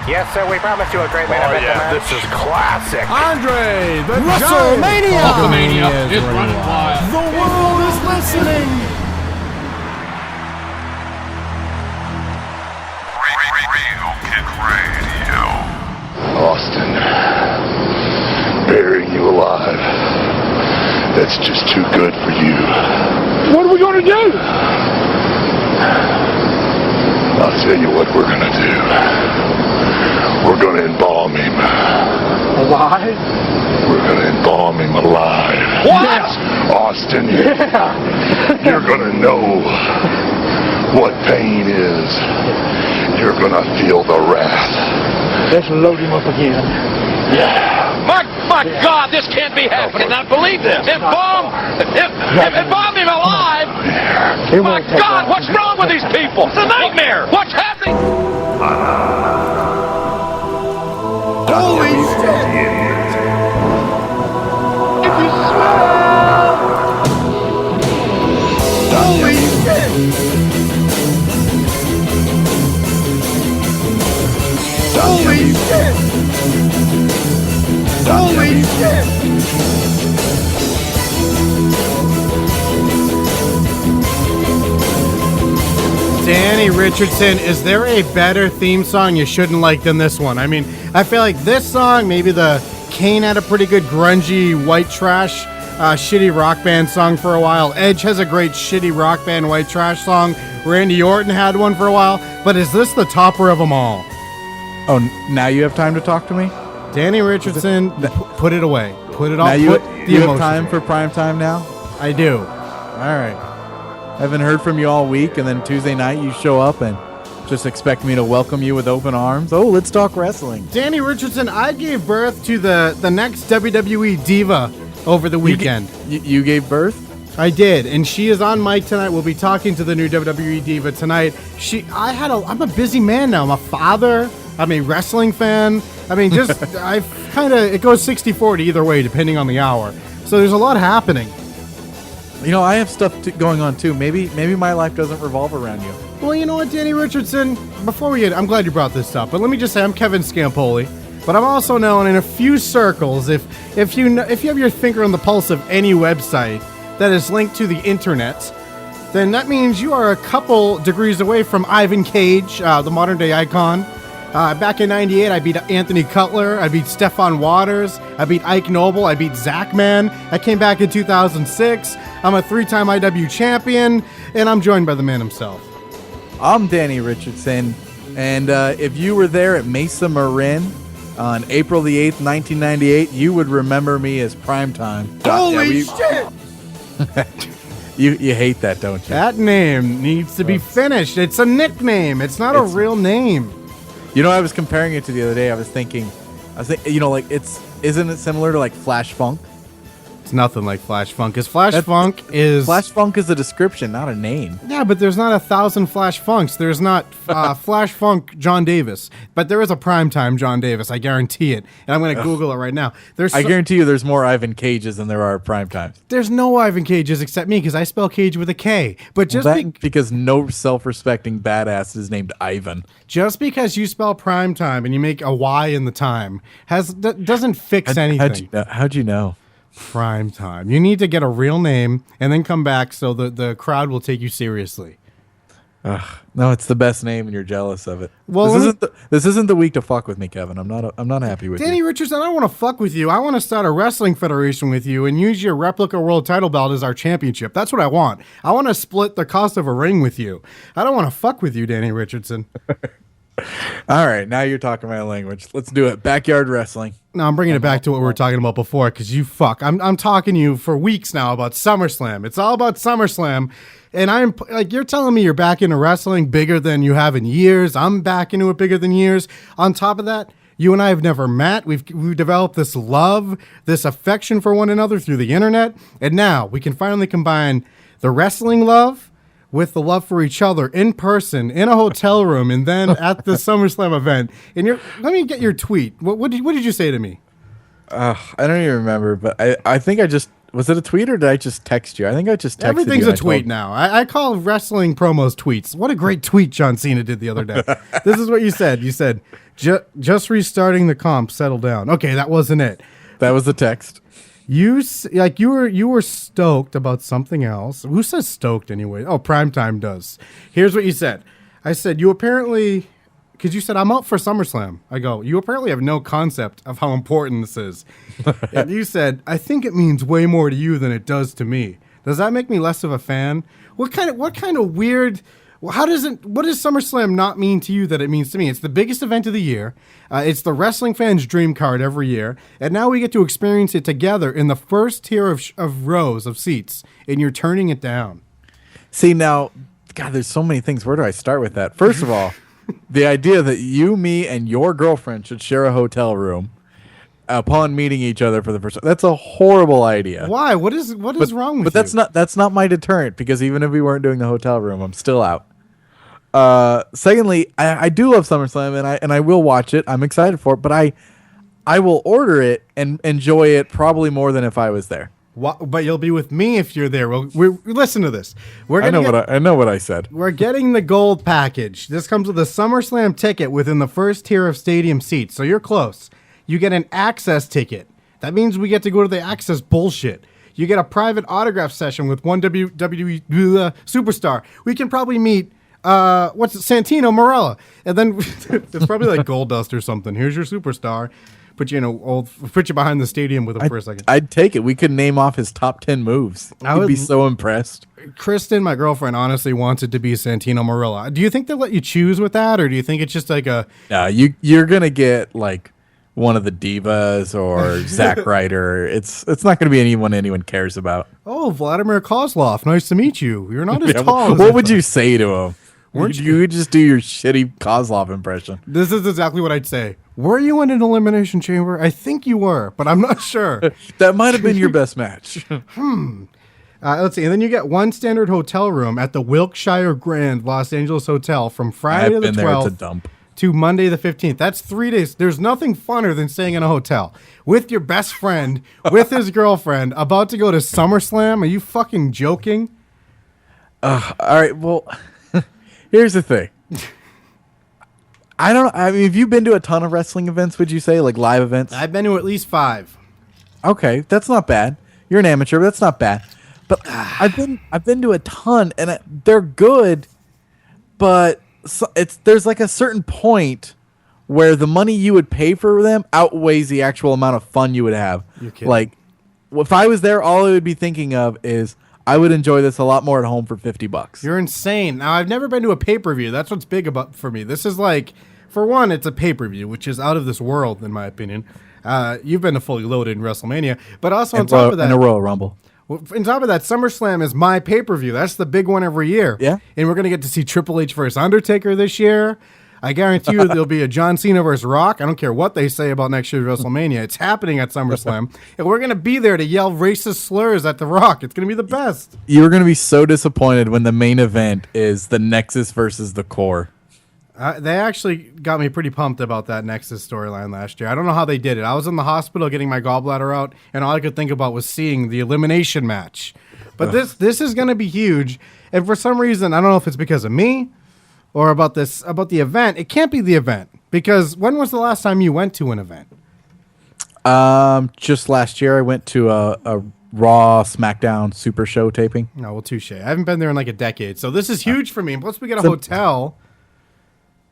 Yes, sir, we promised you a great main event tonight. This is classic. Andre, the WrestleMania! Hulkamania is running wild. The world is listening. Real Kick Radio. Austin, burying you alive. That's just too good for you. What are we going to do? I'll tell you what we're going to do. We're going to embalm him. Alive? We're going to embalm him alive. What? Austin, Yeah. you're going to know what pain is. You're going to feel the wrath. Let's load him up again. Yeah. My God, this can't be happening. I believe this. Embalm him alive. My God, what's wrong with these people? It's a nightmare. What's happening? Holy shit! If you smell. Holy shit! Holy shit! Holy shit! Danny Richardson, is there a better theme song you shouldn't like than this one? I mean, I feel like this song, maybe the Kane had a pretty good grungy white trash shitty rock band song for a while. Edge has a great shitty rock band white trash song. Randy Orton had one for a while. But is this the topper of them all? Oh, now you have time to talk to me? Danny Richardson, put it away. Put it off. Now you Put the have emotion time away. for prime time now? I do. All right. I haven't heard from you all week, and then Tuesday night you show up and just expect me to welcome you with open arms. Oh, let's talk wrestling. Danny Richardson, I gave birth to the next WWE diva over the weekend. You gave birth? I did, and she is on mic tonight. We'll be talking to the new WWE diva tonight. I'm a busy man now. I'm a father. I'm a wrestling fan. I mean, just it goes 60-40 either way, depending on the hour. So there's a lot happening. You know, I have stuff going on too. Maybe my life doesn't revolve around you. Well, you know what, Danny Richardson? Before we get, I'm glad you brought this up, but let me just say I'm Kevin Scampoli, but I'm also known in a few circles. If you have your finger on the pulse of any website that is linked to the internet, then that means you are a couple degrees away from Ivan Cage, the modern day icon. Back in '98, I beat Anthony Cutler. I beat Stefan Waters. I beat Ike Noble. I beat Zach Man. I came back in 2006. I'm a 3-time IW champion, and I'm joined by the man himself. I'm Danny Richardson, and if you were there at Mesa Marin on April the 8th, 1998, you would remember me as Primetime. Holy shit! You hate that, don't you? That name needs to be finished. It's a nickname. It's not a real name. You know, I was comparing it to the other day. I was thinking, you know, like isn't it similar to like Flash Funk? It's nothing like Flash Funk, because Flash Funk is a description, not a name. Yeah, but there's not 1,000 Flash Funks. There's not Flash Funk John Davis, but there is a primetime John Davis. I guarantee it, and I'm going to Google it right now. I guarantee you, there's more Ivan Cages than there are primetimes. There's no Ivan Cages except me, because I spell Cage with a K. But just because no self-respecting badass is named Ivan. Just because you spell primetime and you make a Y in the time doesn't fix anything. How'd you know? Prime time. You need to get a real name and then come back so the crowd will take you seriously. No, it's the best name and you're jealous of it. Well, this isn't the week to fuck with me, Kevin. I'm not happy with Danny you. Richardson, I don't want to fuck with you. I want to start a wrestling federation with you and use your replica world title belt as our championship. That's what I want. I want to split the cost of a ring with you. I don't want to fuck with you, Danny Richardson. All right, now you're talking my language. Let's do it. Backyard wrestling. No, I'm bringing it back to what we were talking about before, because you fuck. I'm talking to you for weeks now about SummerSlam. It's all about SummerSlam, and I'm like, you're telling me you're back into wrestling bigger than you have in years. I'm back into it bigger than years. On top of that, you and I have never met. We've developed this love, this affection for one another through the internet, and now we can finally combine the wrestling love with the love for each other in person, in a hotel room, and then at the SummerSlam event. And let me get your tweet. What did you say to me? I don't even remember, but I think I just Was it a tweet or did I just text you? I think I just texted you. Everything's a tweet now. I call wrestling promos tweets. What a great tweet John Cena did the other day. This is what you said. You said, just restarting the comp, settle down. Okay, that wasn't it. That was the text. You were stoked about something else. Who says stoked anyway? Oh, Primetime does. Here's what you said. I said, you apparently, because you said, I'm out for SummerSlam. I go, you apparently have no concept of how important this is. And you said, I think it means way more to you than it does to me. Does that make me less of a fan? What kind of weird, what does SummerSlam not mean to you that it means to me? It's the biggest event of the year. It's the wrestling fan's dream card every year. And now we get to experience it together in the first tier of rows of seats. And you're turning it down. See, now, God, there's so many things. Where do I start with that? First of all, the idea that you, me, and your girlfriend should share a hotel room upon meeting each other for the first time. That's a horrible idea. Why? What is wrong with you? But that's not my deterrent, because even if we weren't doing the hotel room, I'm still out. Secondly, I do love SummerSlam and I will watch it. I'm excited for it, but I will order it and enjoy it probably more than if I was there. But you'll be with me if you're there. Listen to this. I know what I said. We're getting the gold package. This comes with a SummerSlam ticket within the first tier of stadium seats, so you're close. You get an access ticket. That means we get to go to the access bullshit. You get a private autograph session with one WWE superstar. We can probably meet Santino Marella, and then it's probably like Goldust or something. Here's your superstar. Put you behind the stadium with him for a second. I'd take it. We could name off his top 10 moves. I'd be so impressed. Kristen, my girlfriend, honestly wants it to be Santino Marella. Do you think they'll let you choose with that, or do you think it's just like a? No, you're gonna get like one of the divas or Zack Ryder. It's not gonna be anyone cares about. Oh, Vladimir Kozlov, nice to meet you. You're not as tall. What would you say to him? You would just do your shitty Kozlov impression. This is exactly what I'd say. Were you in an elimination chamber? I think you were, but I'm not sure. That might have been your best match. Let's see. And then you get one standard hotel room at the Wilshire Grand Los Angeles Hotel from Friday the 12th to Monday the 15th. That's 3 days. There's nothing funner than staying in a hotel with your best friend, with his girlfriend, about to go to SummerSlam. Are you fucking joking? All right, well, here's the thing. I mean, have you been to a ton of wrestling events, would you say? Like live events? I've been to at least 5. Okay, that's not bad. You're an amateur, but that's not bad. But I've been to a ton, and they're good, but there's like a certain point where the money you would pay for them outweighs the actual amount of fun you would have. You're kidding. Like, if I was there, all I would be thinking of is I would enjoy this a lot more at home for $50. You're insane. Now, I've never been to a pay-per-view. That's what's big about for me. This is like, for one, it's a pay-per-view, which is out of this world, in my opinion. You've been to Fully Loaded in WrestleMania, but also on top of that, and a Royal Rumble. On top of that, SummerSlam is my pay-per-view. That's the big one every year. Yeah. And we're going to get to see Triple H versus Undertaker this year. I guarantee you there'll be a John Cena versus Rock. I don't care what they say about next year's WrestleMania. It's happening at SummerSlam. And we're going to be there to yell racist slurs at The Rock. It's going to be the best. You're going to be so disappointed when the main event is the Nexus versus the Core. They actually got me pretty pumped about that Nexus storyline last year. I don't know how they did it. I was in the hospital getting my gallbladder out, and all I could think about was seeing the elimination match. But this is going to be huge. And for some reason, I don't know if it's because of me or about the event. It can't be the event, because when was the last time you went to an event? Just last year I went to a Raw SmackDown Super Show taping. No, well, touche. I haven't been there in like a decade, so this is huge for me. And plus, we get a hotel.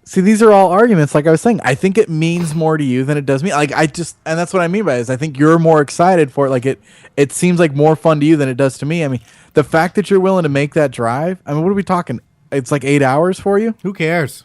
See, these are all arguments. Like I was saying, I think it means more to you than it does me. Like and that's what I mean by it, is I think you're more excited for it. Like it seems like more fun to you than it does to me. I mean, the fact that you're willing to make that drive. I mean, what are we talking? It's like 8 hours for you. Who cares?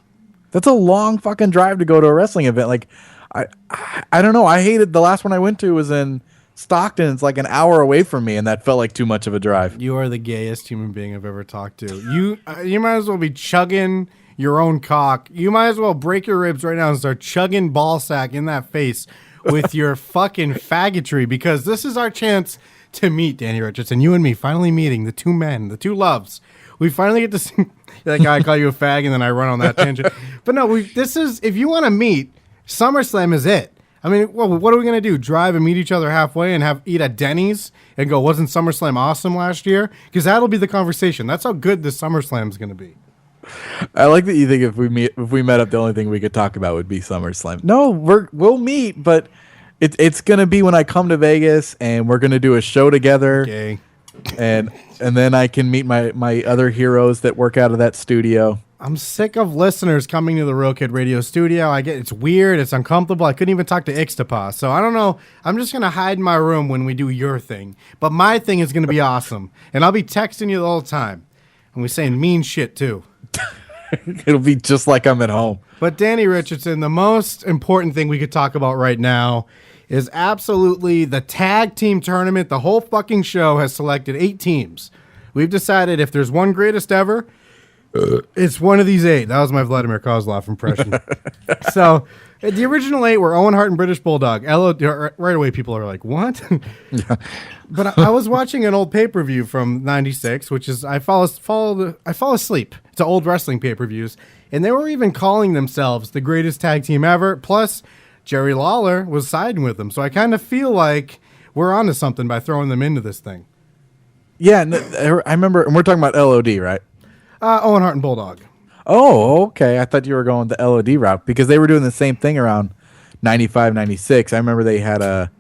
That's a long fucking drive to go to a wrestling event. Like, I don't know. I hated the last one I went to was in Stockton. It's like an hour away from me, and that felt like too much of a drive. You are the gayest human being I've ever talked to. You might as well be chugging your own cock. You might as well break your ribs right now and start chugging ball sack in that face with your fucking faggotry, because this is our chance to meet Danny Richardson. You and me finally meeting, the two men, the two loves. We finally get to see that guy call you a fag, and then I run on that tangent. But no, this is, if you want to meet, SummerSlam is it. I mean, well, what are we going to do? Drive and meet each other halfway and eat at Denny's and go, wasn't SummerSlam awesome last year? Because that'll be the conversation. That's how good this SummerSlam is going to be. I like that you think if we met up, the only thing we could talk about would be SummerSlam. No, we'll meet, but it's gonna be when I come to Vegas and we're gonna do a show together. Okay. And then I can meet my other heroes that work out of that studio. I'm sick of listeners coming to the Real Kid Radio studio. It's weird. It's uncomfortable. I couldn't even talk to Ixtapa. So I don't know. I'm just going to hide in my room when we do your thing. But my thing is going to be awesome. And I'll be texting you the whole time. And we're saying mean shit, too. It'll be just like I'm at home. But Danny Richardson, the most important thing we could talk about right now is absolutely the tag team tournament. The whole fucking show has selected 8 teams. We've decided if there's one greatest ever, it's one of these 8. That was my Vladimir Kozlov impression. So the original 8 were Owen Hart and British Bulldog. Right away, people are like, what? Yeah. But I was watching an old pay-per-view from '96, which is I fall asleep to old wrestling pay-per-views, and they were even calling themselves the greatest tag team ever. Plus, Jerry Lawler was siding with them, so I kind of feel like we're onto something by throwing them into this thing. Yeah, I remember, and we're talking about LOD, right? Owen Hart and Bulldog. Oh, okay. I thought you were going the LOD route because they were doing the same thing around 95, 96. I remember they had a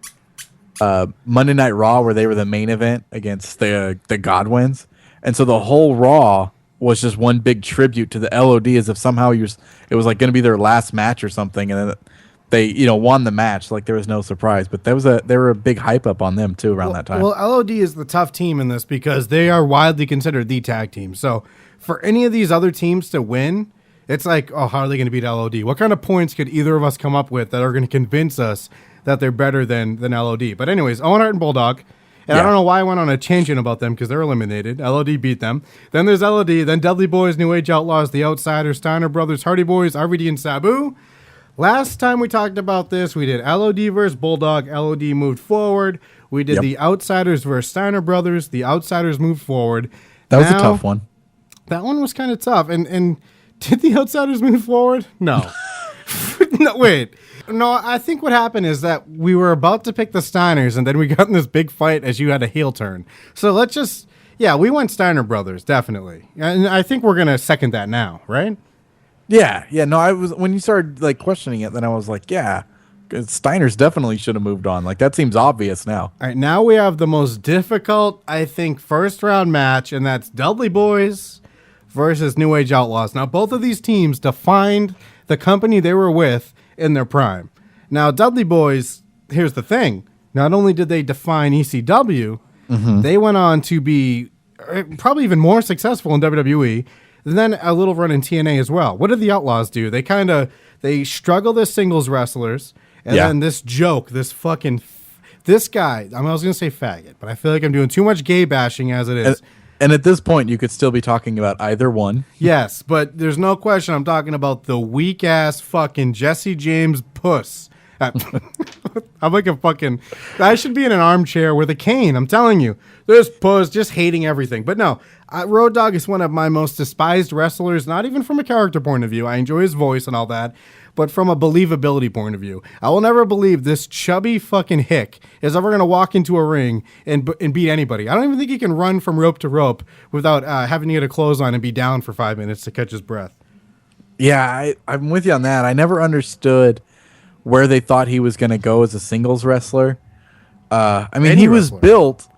Monday Night Raw where they were the main event against the Godwins. And so the whole Raw was just one big tribute to the LOD as if somehow it was like going to be their last match or something. And then they, won the match. Like there was no surprise, but they were a big hype up on them too around that time. Well, LOD is the tough team in this because they are widely considered the tag team. So for any of these other teams to win, it's like, oh, how are they going to beat LOD? What kind of points could either of us come up with that are going to convince us that they're better than LOD? But anyways, Owen Hart and Bulldog. And I don't know why I went on a tangent about them because they're eliminated. LOD beat them. Then there's LOD. Then Dudley Boys, New Age Outlaws, The Outsiders, Steiner Brothers, Hardy Boys, RVD, and Sabu. Last time we talked about this, we did LOD versus Bulldog. LOD moved forward. We did The Outsiders versus Steiner Brothers. The Outsiders moved forward. That was a tough one. That one was kind of tough. And did the Outsiders move forward? No. No, wait. No, I think what happened is that we were about to pick the Steiners, and then we got in this big fight as you had a heel turn. So let's just, we went Steiner Brothers, definitely. And I think we're going to second that now, right? Yeah. No, I was, when you started like questioning it, then I was like, yeah, Steiners definitely should have moved on. Like that seems obvious now. All right, now we have the most difficult, I think, first round match, and that's Dudley Boys versus New Age Outlaws. Now, both of these teams defined the company they were with in their prime. Now, Dudley Boys, here's the thing. Not only did they define ECW, they went on to be probably even more successful in WWE, then a little run in TNA as well. What did the Outlaws do? They struggled as singles wrestlers, and then this guy, I was going to say faggot, but I feel like I'm doing too much gay bashing as it is. And at this point, you could still be talking about either one. Yes, but there's no question I'm talking about the weak-ass fucking Jesse James puss. I'm like I should be in an armchair with a cane, I'm telling you. This puss just hating everything. But no, Road Dogg is one of my most despised wrestlers, not even from a character point of view. I enjoy his voice and all that, but from a believability point of view. I will never believe this chubby fucking hick is ever going to walk into a ring and beat anybody. I don't even think he can run from rope to rope without having to get a clothesline and be down for 5 minutes to catch his breath. Yeah, I'm with you on that. I never understood where they thought he was going to go as a singles wrestler. He was built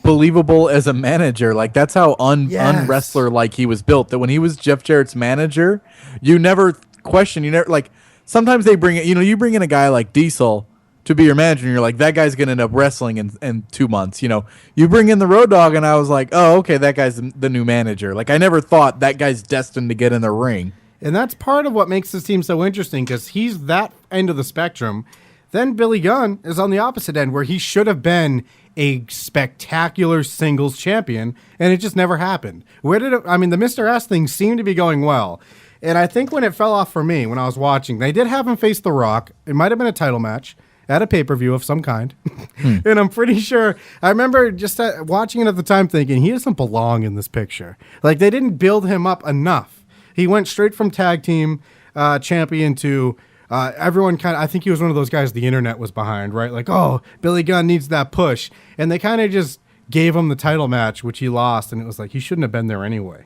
believable as a manager. Like that's how unwrestler like he was built. That when he was Jeff Jarrett's manager, you never question. You never like. Sometimes they bring it. You bring in a guy like Diesel to be your manager, and you're like, that guy's gonna end up wrestling in 2 months. You bring in the Road Dogg, and I was like, oh, okay, that guy's the new manager. Like I never thought that guy's destined to get in the ring. And that's part of what makes this team so interesting because he's that end of the spectrum. Then Billy Gunn is on the opposite end where he should have been a spectacular singles champion, and it just never happened. The Mr. S thing seemed to be going well. And I think when it fell off for me, when I was watching, they did have him face The Rock. It might have been a title match at a pay-per-view of some kind. And I'm pretty sure, I remember just watching it at the time thinking, he doesn't belong in this picture. Like, they didn't build him up enough. He went straight from tag team champion to everyone I think he was one of those guys the internet was behind, right? Like, oh, Billy Gunn needs that push. And they kind of just gave him the title match, which he lost. And it was like, he shouldn't have been there anyway.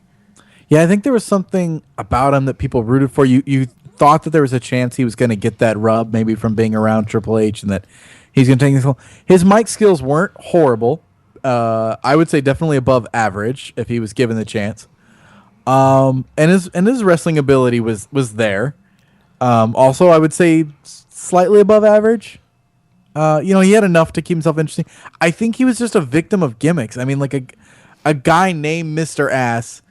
Yeah, I think there was something about him that people rooted for. You thought that there was a chance he was going to get that rub, maybe from being around Triple H, and that he's going to take this whole. His mic skills weren't horrible. I would say definitely above average if he was given the chance. And his wrestling ability was there. Also, I would say slightly above average. He had enough to keep himself interesting. I think he was just a victim of gimmicks. I mean, like a guy named Mr. Ass.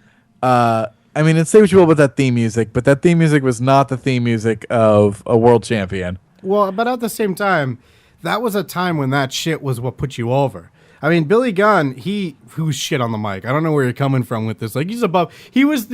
And say what you will about that theme music, but that theme music was not the theme music of a world champion. Well, but at the same time, that was a time when that shit was what put you over. I mean, Billy Gunn, who's shit on the mic. I don't know where you're coming from with this. Like, he was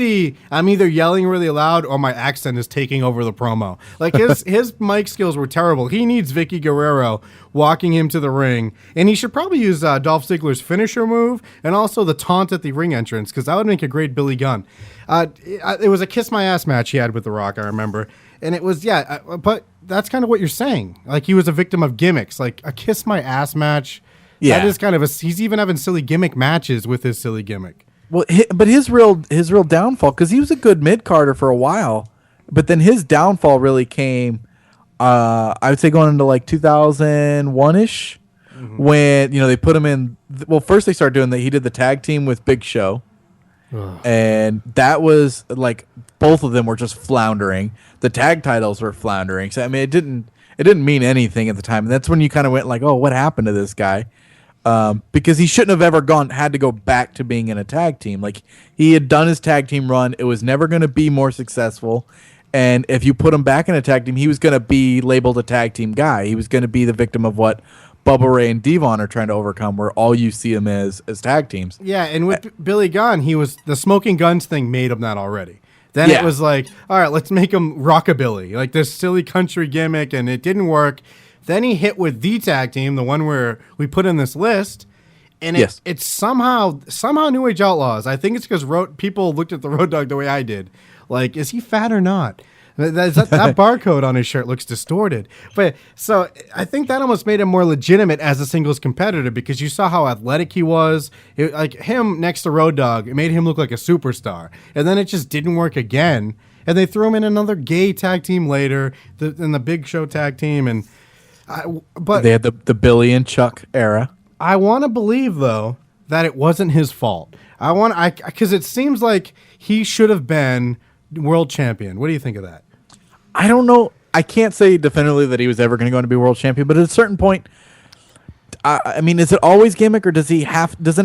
I'm either yelling really loud or my accent is taking over the promo. Like, his mic skills were terrible. He needs Vicky Guerrero walking him to the ring. And he should probably use Dolph Ziggler's finisher move and also the taunt at the ring entrance, because that would make a great Billy Gunn. It was a kiss my ass match he had with The Rock, I remember. And it was, but that's kind of what you're saying. Like, he was a victim of gimmicks. Like, a kiss my ass match. Yeah, that is kind of he's even having silly gimmick matches with his silly gimmick. Well, but his real downfall, because he was a good mid-carder for a while, but then his downfall really came, I would say going into like 2001-ish, when, they put him in, well, first they started doing that, he did the tag team with Big Show, and that was like, both of them were just floundering. The tag titles were floundering, so I mean, it didn't mean anything at the time, and that's when you kind of went like, oh, what happened to this guy? Because he shouldn't have ever had to go back to being in a tag team. Like, he had done his tag team run. It was never going to be more successful. And if you put him back in a tag team, he was going to be labeled a tag team guy. He was going to be the victim of what Bubba Ray and Devon are trying to overcome, where all you see him as tag teams. Yeah, and with Billy Gunn, the smoking guns thing made him that already. Then it was like, all right, let's make him rockabilly, like this silly country gimmick, and it didn't work. Then he hit with the tag team, the one where we put in this list, and it's somehow New Age Outlaws. I think it's because people looked at the Road Dogg the way I did. Like, is he fat or not? That barcode on his shirt looks distorted. But so I think that almost made him more legitimate as a singles competitor, because you saw how athletic he was. Like him next to Road Dogg, it made him look like a superstar. And then it just didn't work again. And they threw him in another gay tag team later, in the Big Show tag team, but they had the Billy and Chuck era. I want to believe, though, that it wasn't his fault. Because it seems like he should have been world champion. What do you think of that? I don't know. I can't say definitively that he was ever going to go on to be world champion, but at a certain point, I mean, is it always gimmick, or doesn't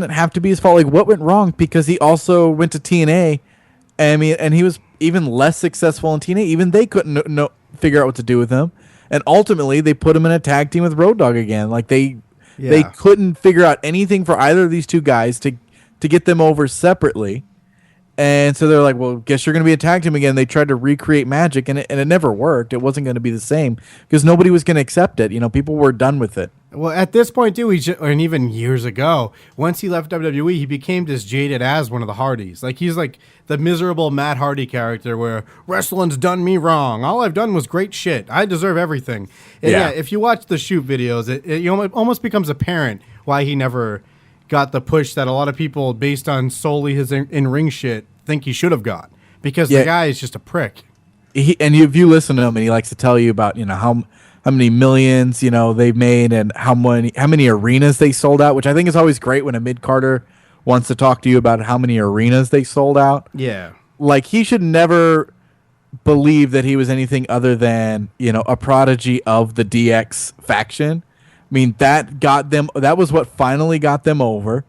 it have to be his fault? Like, what went wrong? Because he also went to TNA, and he was even less successful in TNA. Even they couldn't figure out what to do with him. And ultimately, they put him in a tag team with Road Dogg again. Like, they couldn't figure out anything for either of these two guys to get them over separately. And so they're like, well, guess you're going to be a tag team again. They tried to recreate magic, and it never worked. It wasn't going to be the same because nobody was going to accept it. People were done with it. Well, at this point, too, and even years ago, once he left WWE, he became just jaded as one of the Hardys. Like, he's like the miserable Matt Hardy character where wrestling's done me wrong. All I've done was great shit. I deserve everything. And if you watch the shoot videos, it almost becomes apparent why he never got the push that a lot of people, based on solely his in-ring shit, think he should have got. Because the guy is just a prick. If you listen to him, and he likes to tell you about, how many millions, they've made, and how many arenas they sold out, which I think is always great when a mid-carder wants to talk to you about how many arenas they sold out. Yeah. Like, he should never believe that he was anything other than, a prodigy of the DX faction. I mean, that was what finally got them over,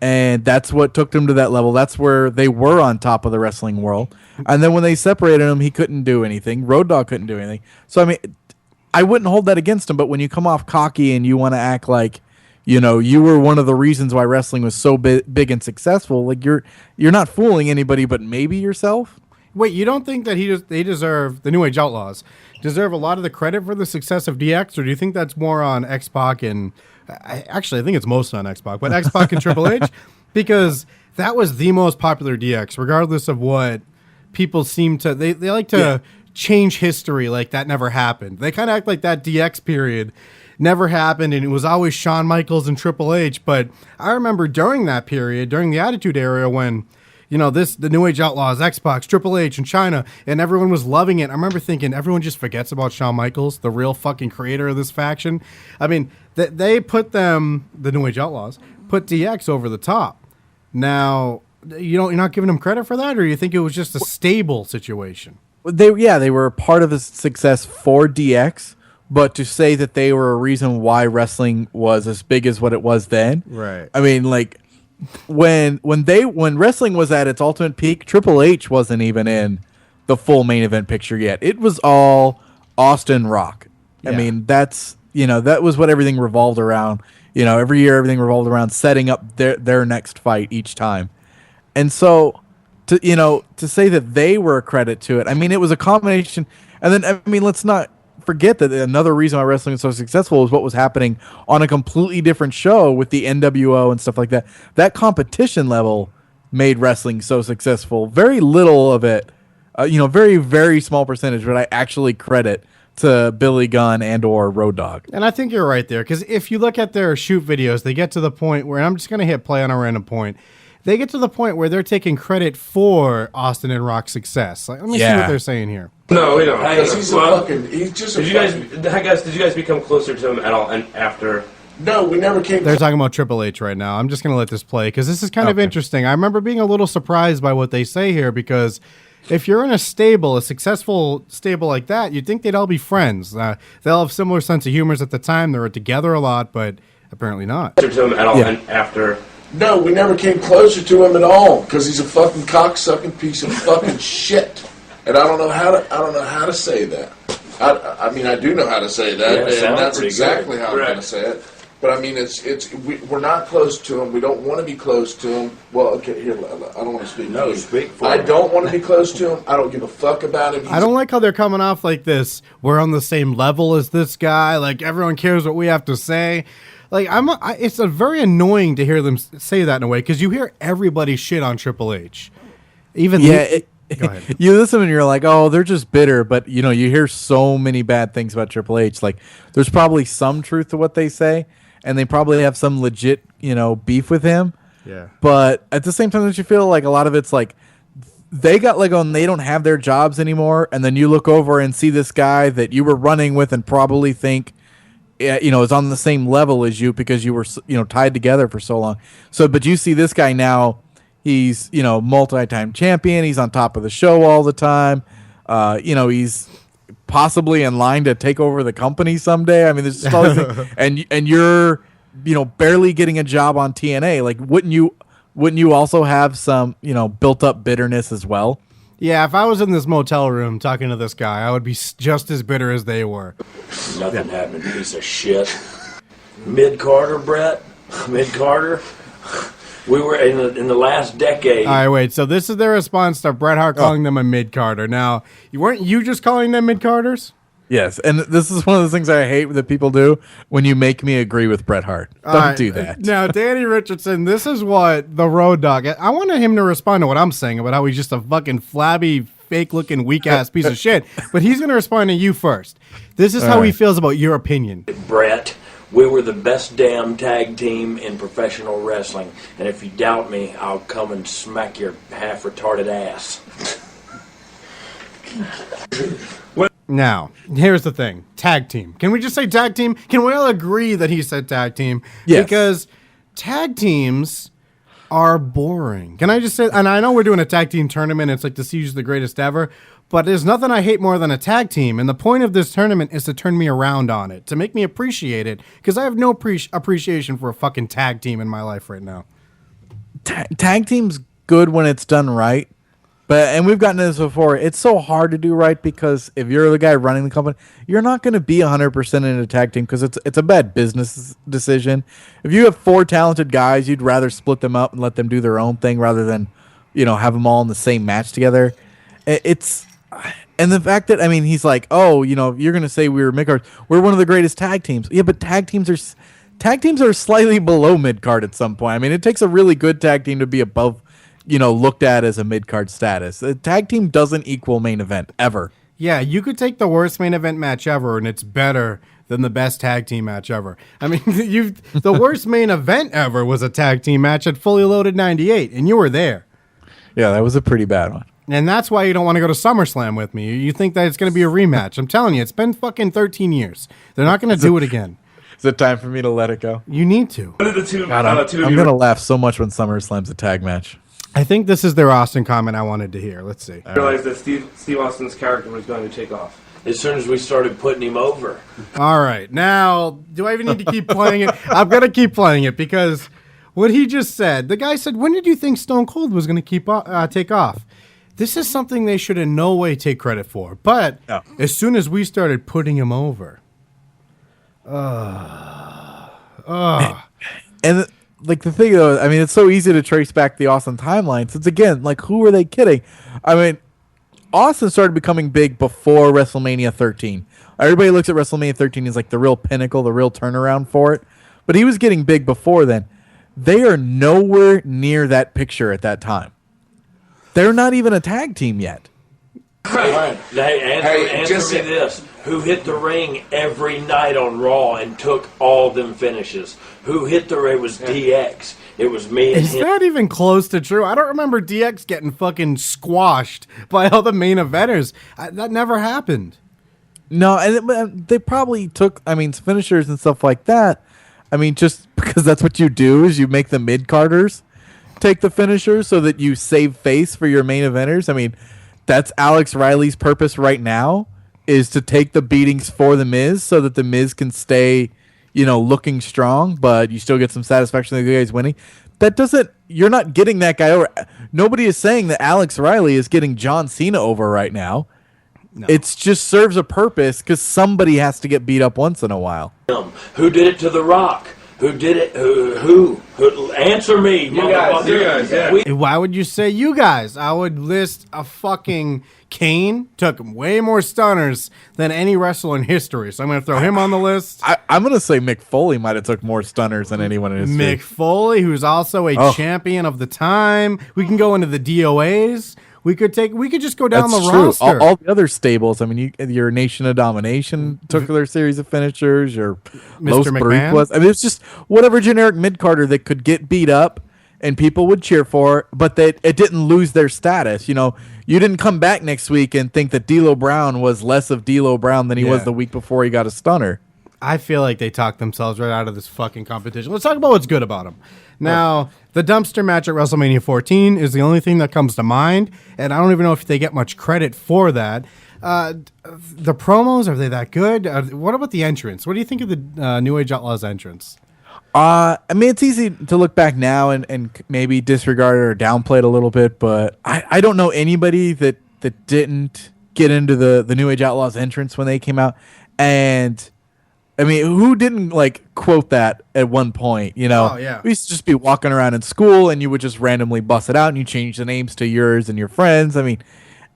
and that's what took them to that level. That's where they were on top of the wrestling world. And then when they separated him, he couldn't do anything. Road Dogg couldn't do anything. So, I mean, I wouldn't hold that against him, but when you come off cocky and you want to act like, you were one of the reasons why wrestling was so big and successful, like you're not fooling anybody but maybe yourself. Wait, you don't think that they deserve, the New Age Outlaws, deserve a lot of the credit for the success of DX, or do you think that's more on X-Pac and, I think it's mostly on X-Pac, but X-Pac and Triple H? Because that was the most popular DX, regardless of what people seem to, they like to change history like that never happened. They kind of act like that DX period never happened, and it was always Shawn Michaels and Triple H. But I remember during that period, during the Attitude Era, when the New Age Outlaws, X-Pac, Triple H, and China, and everyone was loving it. I remember thinking, everyone just forgets about Shawn Michaels, the real fucking creator of this faction. I mean, they put them, the New Age Outlaws, put DX over the top. Now, you're not giving them credit for that, or you think it was just a stable situation? They were a part of the success for DX, but to say that they were a reason why wrestling was as big as what it was then, right? I mean, like, when wrestling was at its ultimate peak, Triple H wasn't even in the full main event picture yet. It was all Austin Rock. Yeah. I mean, that was what everything revolved around. Every year everything revolved around setting up their next fight each time. And so to say that they were a credit to it, I mean, it was a combination. And then, I mean, let's not forget that another reason why wrestling is so successful is what was happening on a completely different show with the NWO and stuff like that. That competition level made wrestling so successful. Very little of it, very, very small percentage, but I actually credit to Billy Gunn and or Road Dogg. And I think you're right there, because if you look at their shoot videos, they get to the point where, and I'm just going to hit play on a random point, they get to the point where they're taking credit for Austin and Rock's success. Like, let me see what they're saying here. No, we don't. He's just did you guys become closer to him at all and after? No, we never came. They're talking about Triple H right now. I'm just going to let this play because this is kind of interesting. I remember being a little surprised by what they say here, because if you're in a successful stable like that, you'd think they'd all be friends. They'll have similar sense of humors at the time. They were together a lot, but apparently not. Closer to him at all and after? No, we never came closer to him at all, because he's a fucking cocksucking piece of fucking shit. And I don't know how to say that. I mean, I do know how to say that, and that's exactly how I'm going to say it. But I mean, we're not close to him. We don't want to be close to him. Well, okay, here, I don't want to speak. No, speak for him. I don't want to be close to him. I don't give a fuck about him. I don't like how they're coming off like this. We're on the same level as this guy. Like, everyone cares what we have to say. Like, it's very annoying to hear them say that in a way, because you hear everybody shit on Triple H. Even go ahead. You listen and you're like, oh, they're just bitter, but you hear so many bad things about Triple H. Like, there's probably some truth to what they say, and they probably have some legit, beef with him. Yeah. But at the same time, don't you feel like a lot of it's like they got they don't have their jobs anymore, and then you look over and see this guy that you were running with and probably think is on the same level as you because you were tied together for so long. So, but you see this guy now. He's, multi-time champion. He's on top of the show all the time. He's possibly in line to take over the company someday. I mean, there's just all these things. And you're, barely getting a job on TNA. Like, wouldn't you also have some, built up bitterness as well? Yeah, if I was in this motel room talking to this guy, I would be just as bitter as they were. Nothing happened, piece of shit. Mid-Carter, Brett. Mid-Carter. We were in the last decade. All right, wait. So this is their response to Bret Hart calling them a mid-Carter. Now, weren't you just calling them mid-Carders? Yes, and this is one of those things I hate that people do when you make me agree with Bret Hart. Don't do that. Now, Danny Richardson, this is what the Road Dogg. I wanted him to respond to what I'm saying about how he's just a fucking flabby, fake-looking, weak-ass piece of shit. But he's going to respond to you first. This is how he feels about your opinion. Brett, we were the best damn tag team in professional wrestling. And if you doubt me, I'll come and smack your half-retarded ass. Now, here's the thing. Tag team. Can we just say tag team? Can we all agree that he said tag team? Yes. Because tag teams are boring. Can I just say, and I know we're doing a tag team tournament, it's like to see who's the greatest ever, but there's nothing I hate more than a tag team, and the point of this tournament is to turn me around on it, to make me appreciate it, because I have no appreciation for a fucking tag team in my life right now. Tag team's good when it's done right, and we've gotten this before, it's so hard to do right because if you're the guy running the company, you're not going to be 100% in a tag team because it's a bad business decision. If you have 4 talented guys, you'd rather split them up and let them do their own thing rather than, have them all in the same match together. And the fact that, he's like, oh, you're going to say we were mid-card. We're one of the greatest tag teams. Yeah, but tag teams are slightly below mid-card at some point. It takes a really good tag team to be above, looked at as a mid-card status. A tag team doesn't equal main event, ever. Yeah, you could take the worst main event match ever, and it's better than the best tag team match ever. I mean, the worst main event ever was a tag team match at Fully Loaded 98, and you were there. Yeah, that was a pretty bad one. And that's why you don't want to go to SummerSlam with me. You think that it's going to be a rematch. I'm telling you, it's been fucking 13 years. They're not going to do it again. Is it time for me to let it go? You need to. What did the two? God, I'm going to laugh so much when SummerSlam's a tag match. I think this is their Austin comment I wanted to hear. Let's see. I realized that Steve Austin's character was going to take off. As soon as we started putting him over. All right. Now, do I even need to keep playing it? I'm going to keep playing it because what he just said, the guy said, when did you think Stone Cold was going to take off? This is something they should in no way take credit for. But as soon as we started putting him over. And like the thing though, I mean, it's so easy to trace back the Austin timeline. Since again, like who were they kidding? I mean, Austin started becoming big before WrestleMania 13. Everybody looks at WrestleMania 13 as like the real pinnacle, the real turnaround for it. But he was getting big before then. They are nowhere near that picture at that time. They're not even a tag team yet. Answer me this. Who hit the ring every night on Raw and took all them finishes? Who hit the ring? It was DX. It was me and Is him. that even close to true? I don't remember DX getting fucking squashed by all the main eventers. That never happened. No, and they probably took, I mean, finishers and stuff like that. I mean, just because that's what you do is you make the mid-carders take the finishers so that you save face for your main eventers. I mean, that's Alex Riley's purpose right now is to take the beatings for The Miz so that The Miz can stay, looking strong, but you still get some satisfaction that the guy's winning. That doesn't, you're not getting that guy over. Nobody is saying that Alex Riley is getting John Cena over right now. No. It's just serves a purpose because somebody has to get beat up once in a while. Who did it to The Rock? Who did it? Who? Answer me, you guys, yeah. Why would you say you guys? I would list a fucking Kane took way more stunners than any wrestler in history. So I'm going to throw him on the list. I'm going to say Mick Foley might have took more stunners than anyone in history. Mick Foley, who's also a champion of the time. We can go into the DOAs. We could just go down That's the true. roster. All the other stables. I mean, your Nation of Domination took their series of finishers. Your Los Barriquas. I mean, it's just whatever generic mid carder that could get beat up and people would cheer for, but it didn't lose their status. You didn't come back next week and think that D'Lo Brown was less of D'Lo Brown than he was the week before he got a stunner. I feel like they talked themselves right out of this fucking competition. Let's talk about what's good about them. Now, the dumpster match at WrestleMania 14 is the only thing that comes to mind, and I don't even know if they get much credit for that. The promos, are they that good? What about the entrance? What do you think of the New Age Outlaws entrance? I mean, it's easy to look back now and maybe disregard it or downplay it a little bit, but I don't know anybody that didn't get into the New Age Outlaws entrance when they came out. And I mean, who didn't quote that at one point? Oh, yeah. We used to just be walking around in school and you would just randomly bust it out and you change the names to yours and your friends. I mean,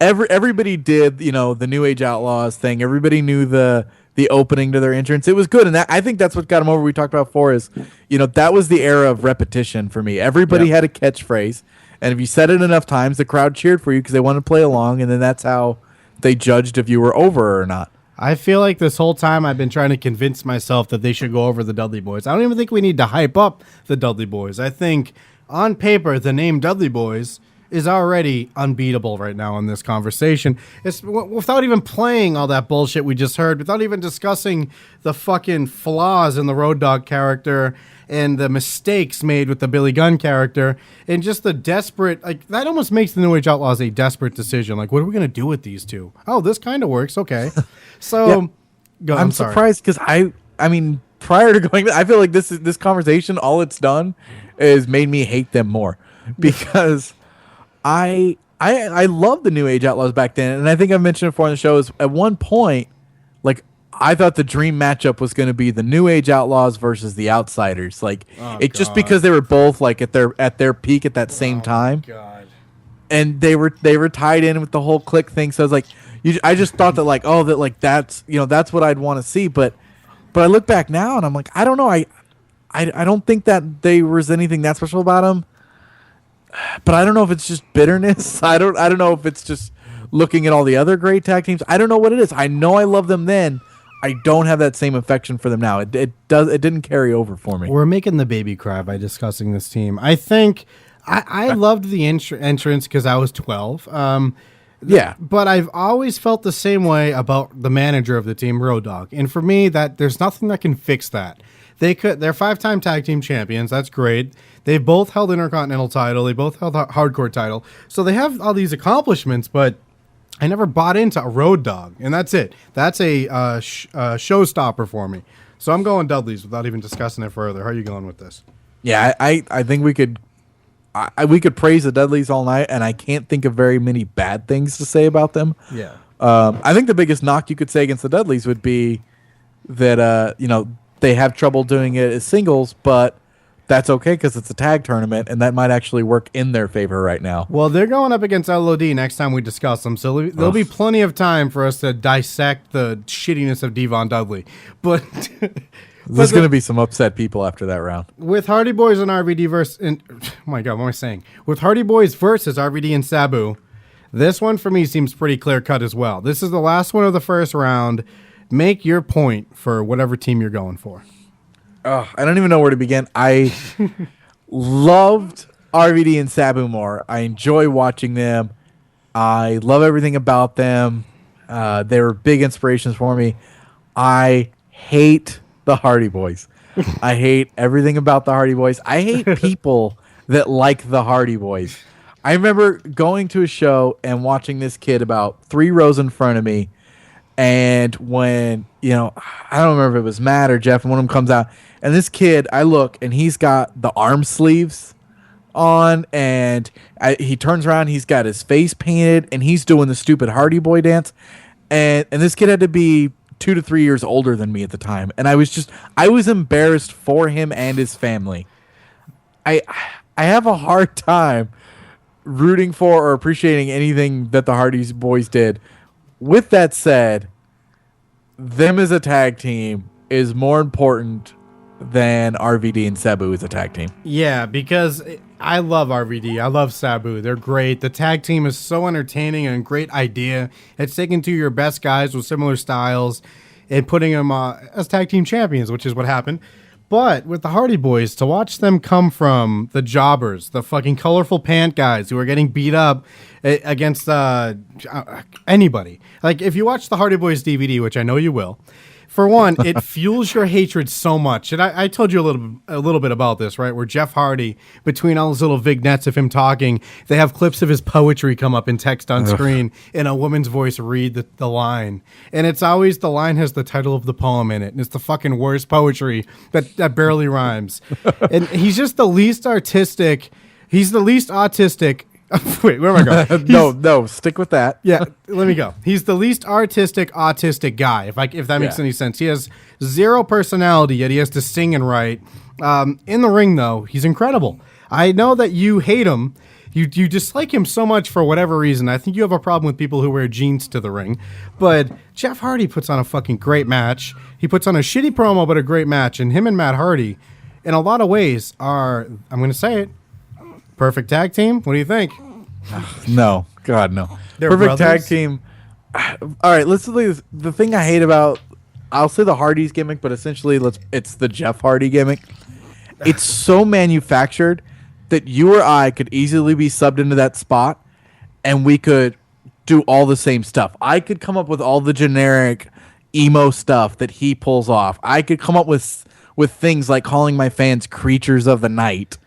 everybody did, the New Age Outlaws thing. Everybody knew the opening to their entrance. It was good. And I think that's what got them over. We talked about before is, that was the era of repetition for me. Everybody had a catchphrase. And if you said it enough times, the crowd cheered for you because they wanted to play along. And then that's how they judged if you were over or not. I feel like this whole time I've been trying to convince myself that they should go over the Dudley Boys. I don't even think we need to hype up the Dudley Boys. I think on paper, the name Dudley Boys is already unbeatable right now in this conversation. It's without even playing all that bullshit we just heard, without even discussing the fucking flaws in the Road Dogg character and the mistakes made with the Billy Gunn character, and just the desperate, that almost makes the New Age Outlaws a desperate decision. What are we going to do with these two? Oh, this kind of works. Okay. So, I'm surprised because I mean, prior to going, I feel like this conversation, all it's done is made me hate them more because I love the New Age Outlaws back then, and I think I've mentioned before on the show is at one point, I thought the dream matchup was going to be the New Age Outlaws versus the Outsiders. Just because they were both at their peak at that same time. God. And they were tied in with the whole clique thing. So I was I just thought that that's what I'd want to see. But I look back now and I'm like, I don't know. I don't think that there was anything that special about them. But I don't know if it's just bitterness. I don't know if it's just looking at all the other great tag teams. I don't know what it is. I know I love them then. I don't have that same affection for them now. It didn't carry over for me. We're making the baby cry by discussing this team. I think I loved the entrance because I was 12. Yeah, but I've always felt the same way about the manager of the team, Road Dogg. And for me, that there's nothing that can fix that. They're 5-time tag team champions. That's great. They've both held Intercontinental title. They both held Hardcore title. So they have all these accomplishments, but I never bought into a Road Dogg, and that's it. That's a showstopper for me. So I'm going Dudley's without even discussing it further. How are you going with this? Yeah, I think we could praise the Dudleys all night, and I can't think of very many bad things to say about them. Yeah. I think the biggest knock you could say against the Dudleys would be that they have trouble doing it as singles, but that's okay because it's a tag tournament, and that might actually work in their favor right now. Well, they're going up against LOD next time we discuss them, so there'll be plenty of time for us to dissect the shittiness of Devon Dudley. But there's going to be some upset people after that round. With Hardy Boys and RVD oh my God, what am I saying? With Hardy Boys versus RVD and Sabu, this one for me seems pretty clear cut as well. This is the last one of the first round. Make your point for whatever team you're going for. I don't even know where to begin. I loved RVD and Sabu more. I enjoy watching them. I love everything about them. They were big inspirations for me. I hate the Hardy Boys. I hate everything about the Hardy Boys. I hate people that like the Hardy Boys. I remember going to a show and watching this kid about 3 rows in front of me. And when, I don't remember if it was Matt or Jeff, and one of them comes out, and this kid, I look, and he's got the arm sleeves on, and he turns around, he's got his face painted, and he's doing the stupid Hardy Boy dance. And this kid had to be 2 to 3 years older than me at the time. And I was embarrassed for him and his family. I have a hard time rooting for or appreciating anything that the Hardy Boys did. With that said, them as a tag team is more important than RVD and Sabu as a tag team. Yeah, because I love RVD. I love Sabu. They're great. The tag team is so entertaining and a great idea. It's taking 2 of your best guys with similar styles and putting them as tag team champions, which is what happened. But with the Hardy Boys, to watch them come from the jobbers, the fucking colorful pant guys who are getting beat up against anybody. Like, if you watch the Hardy Boys DVD, which I know you will, for one, it fuels your hatred so much. And I told you a little bit about this, right? Where Jeff Hardy, between all those little vignettes of him talking, they have clips of his poetry come up in text on screen, and a woman's voice read the line. And it's always the line has the title of the poem in it, and it's the fucking worst poetry that barely rhymes. And he's just the least artistic. He's the least autistic. Wait, where am I going? No, stick with that. Yeah, let me go. He's the least autistic guy, if that makes any sense. He has 0 personality, yet he has to sing and write. In the ring, though, he's incredible. I know that you hate him. You dislike him so much for whatever reason. I think you have a problem with people who wear jeans to the ring. But Jeff Hardy puts on a fucking great match. He puts on a shitty promo, but a great match. And him and Matt Hardy, in a lot of ways, are, I'm going to say it, perfect tag team. What do you think? No. God, no. They're perfect brothers? tag team. All right, let's look at the thing I hate about, I'll say the Hardy's gimmick, but essentially it's the Jeff Hardy gimmick. It's so manufactured that you or I could easily be subbed into that spot and we could do all the same stuff. I could come up with all the generic emo stuff that he pulls off. I could come up with things like calling my fans creatures of the night.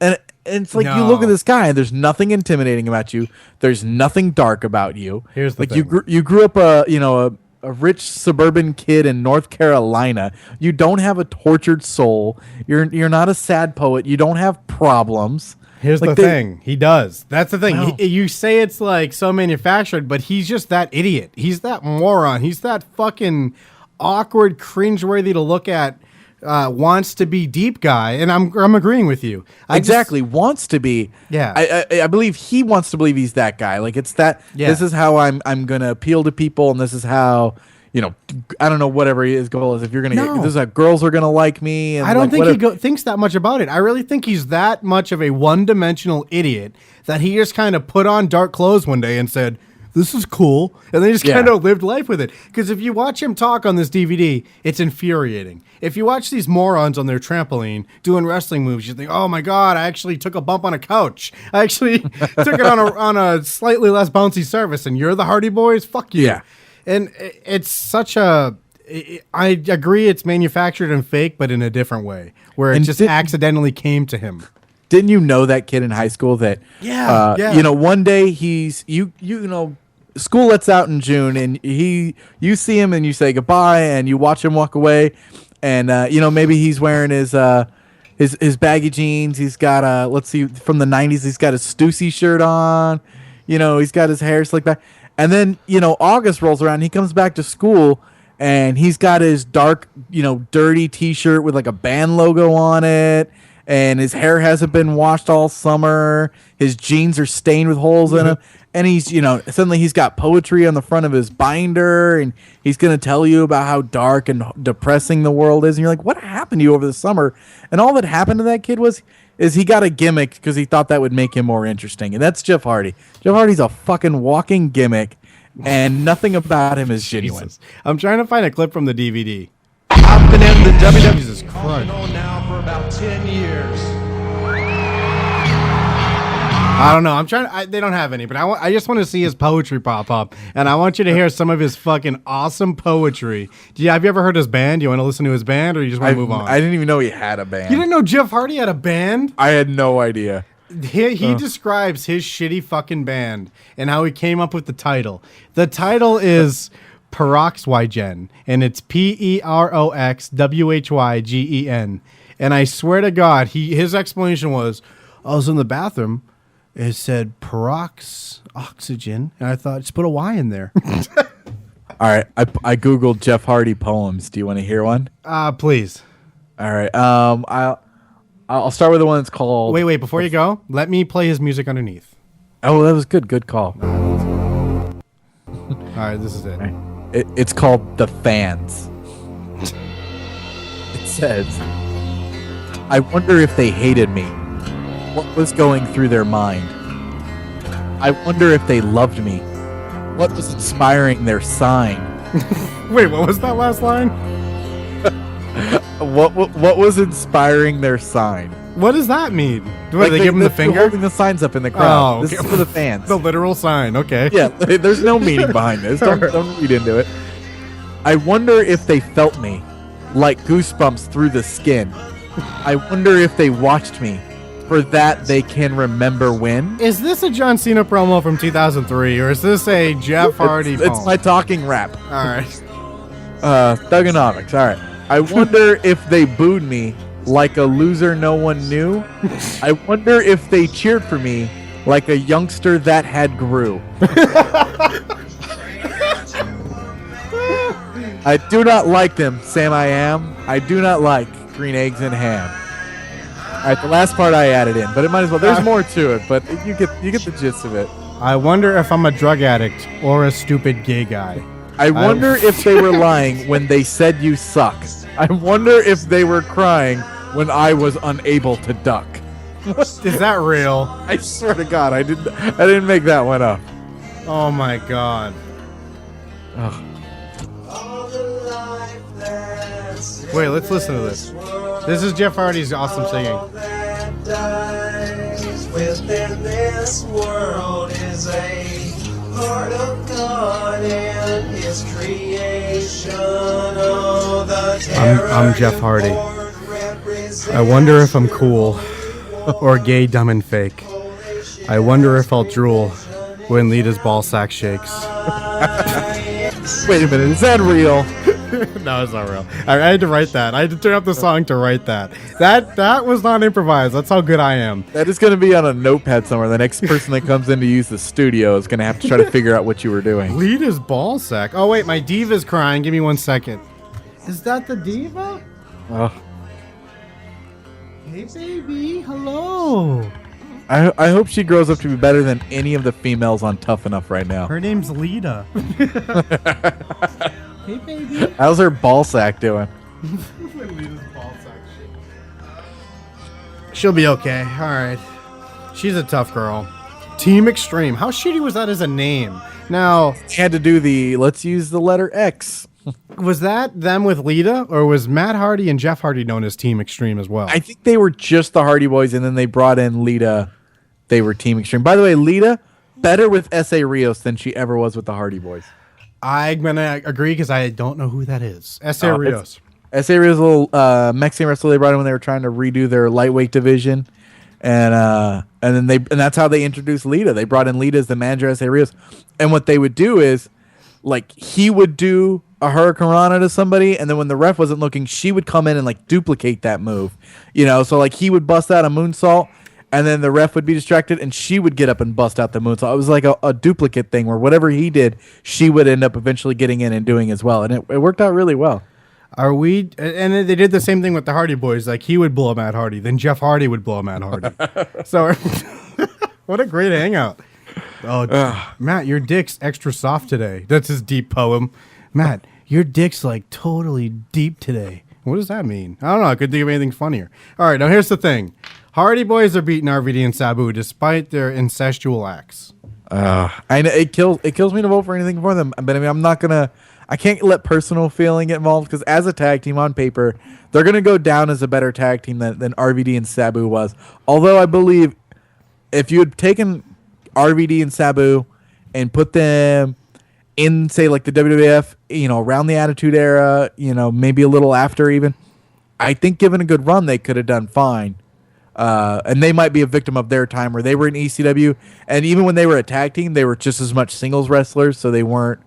And it's like, you look at this guy and there's nothing intimidating about you. There's nothing dark about you. Here's the like thing. You grew up a rich suburban kid in North Carolina. You don't have a tortured soul. You're not a sad poet. You don't have problems. Here's the thing. He does. That's the thing. Wow. You say it's like so manufactured, but he's just that idiot. He's that moron. He's that fucking awkward, cringeworthy to look at, wants to be deep guy. And I'm agreeing with you. Wants to be. Yeah. I believe he wants to believe he's that guy. Like, it's that. Yeah. This is how I'm going to appeal to people, and this is how, I don't know, whatever his goal is. If you're going to this is how girls are going to like me. And I don't like, think he thinks that much about it. I really think he's that much of a one-dimensional idiot that he just kind of put on dark clothes one day and said, this is cool. And they just Yeah. kind of lived life with it. Because if you watch him talk on this DVD, it's infuriating. If you watch these morons on their trampoline doing wrestling moves, you think, oh my God, I actually took a bump on a couch. I actually took it on a slightly less bouncy surface, and you're the Hardy Boys? Fuck you. Yeah. And it's such a... I agree it's manufactured and fake, but in a different way, where it And just accidentally came to him. Didn't you know that kid in high school that Yeah. you know, one day he's you know, school lets out in June, and you see him and you say goodbye and you watch him walk away, and you know, maybe he's wearing his baggy jeans, he's got let's see, from the 90s, he's got his Stussy shirt on, you know, he's got his hair slicked back, and then, you know, August rolls around, he comes back to school and he's got his dark, you know, dirty t-shirt with like a band logo on it. And his hair hasn't been washed all summer. His jeans are stained with holes in them. And he's, you know, suddenly he's got poetry on the front of his binder. And he's going to tell you about how dark and depressing the world is. And you're like, what happened to you over the summer? And all that happened to that kid is he got a gimmick because he thought that would make him more interesting. And that's Jeff Hardy. Jeff Hardy's a fucking walking gimmick. And nothing about him is genuine. Jesus. I'm trying to find a clip from the DVD. I've been in the WWE. Jesus Christ. now for about 10 years. I don't know. I'm trying. They don't have any, but I just want to see his poetry pop up, and I want you to hear some of his fucking awesome poetry. Have you ever heard his band? Do you want to listen to his band, or you just want to move on? I didn't even know he had a band. You didn't know Jeff Hardy had a band? I had no idea. He describes his shitty fucking band and how he came up with the title. The title is Peroxygen, and it's Peroxwhygen. And I swear to God, his explanation was, I was in the bathroom, it said oxygen, and I thought, just put a Y in there. All right, I googled Jeff Hardy poems. Do you want to hear one? Please. All right. I'll start with the one that's called. Wait. Before you go, let me play his music underneath. Oh, that was good. Good call. All right, this is it. It's called The Fans. It says, I wonder if they hated me. What was going through their mind? I wonder if they loved me. What was inspiring their sign? Wait, what was that last line? What was inspiring their sign? What does that mean? Do Like they give him the they're finger? holding the signs up in the crowd. Oh, This okay. is for the fans. The literal sign, okay. Yeah, there's no meaning behind this. Don't read into it. I wonder if they felt me, like goosebumps through the skin. I wonder if they watched me. For that they can remember when. Is this a John Cena promo from 2003, or is this a Jeff Hardy It's poem? my talking rap. All right. Thugonomics. All right. I wonder if they booed me like a loser no one knew. I wonder if they cheered for me like a youngster that had grew. I do not like them, Sam I am. I do not like green eggs and ham. All right, the last part I added in, but it might as well. There's more to it, but you get the gist of it. I wonder if I'm a drug addict or a stupid gay guy. I wonder if they were lying when they said you suck. I wonder if they were crying when I was unable to duck. Is that real? I swear to God, I didn't make that one up. Oh my God. Ugh. Wait, let's listen to this. This is Jeff Hardy's awesome singing. Within this world is a part of God and His creation. Oh, I'm Jeff Hardy. I wonder if I'm cool or gay, dumb, and fake. I wonder if I'll drool when Lita's ball sack shakes. Wait a minute, is that real? No, it's not real. I had to write that. I had to turn up the song to write that. That was not improvised. That's how good I am. That is going to be on a notepad somewhere. The next person that comes in to use the studio is going to have to try to figure out what you were doing. Lita's ball sack. Oh, wait, my diva's crying. Give me 1 second. Is that the diva? Oh. Hey, baby. Hello. I hope she grows up to be better than any of the females on Tough Enough right now. Her name's Lita. Hey, baby. How's her ball sack doing? She'll be okay. All right. She's a tough girl. Team Extreme. How shitty was that as a name? Now, had to do let's use the letter X. was that them with Lita, or was Matt Hardy and Jeff Hardy known as Team Extreme as well? I think they were just the Hardy Boys, and then they brought in Lita. They were Team Extreme. By the way, Lita, better with S.A. Rios than she ever was with the Hardy Boys. I'm going to agree because I don't know who that is. S.A. Rios. S.A. Rios, a little Mexican wrestler they brought in when they were trying to redo their lightweight division. And that's how they introduced Lita. They brought in Lita as the manager, S.A. Rios. And what they would do is, like, he would do a Hurricane Rana to somebody, and then when the ref wasn't looking, she would come in and, like, duplicate that move. So, like, he would bust out a moonsault, and then the ref would be distracted, and she would get up and bust out the moonsault. It was like a duplicate thing where whatever he did, she would end up eventually getting in and doing as well. And it worked out really well. And they did the same thing with the Hardy Boys. Like, he would blow Matt Hardy, then Jeff Hardy would blow Matt Hardy. So, what a great hangout. Oh, Matt, your dick's extra soft today. That's his deep poem. Matt, your dick's like totally deep today. What does that mean? I don't know. I couldn't think of anything funnier. All right, now here's the thing. Hardy Boys are beating RVD and Sabu despite their incestual acts. I know it kills me to vote for anything for them. But I mean, I can't let personal feeling get involved because as a tag team on paper, they're gonna go down as a better tag team than RVD and Sabu was. Although I believe if you had taken RVD and Sabu and put them in, say, like the WWF, around the Attitude Era, maybe a little after even, I think given a good run, they could have done fine. And they might be a victim of their time where they were in ECW, and even when they were a tag team, they were just as much singles wrestlers, so they weren't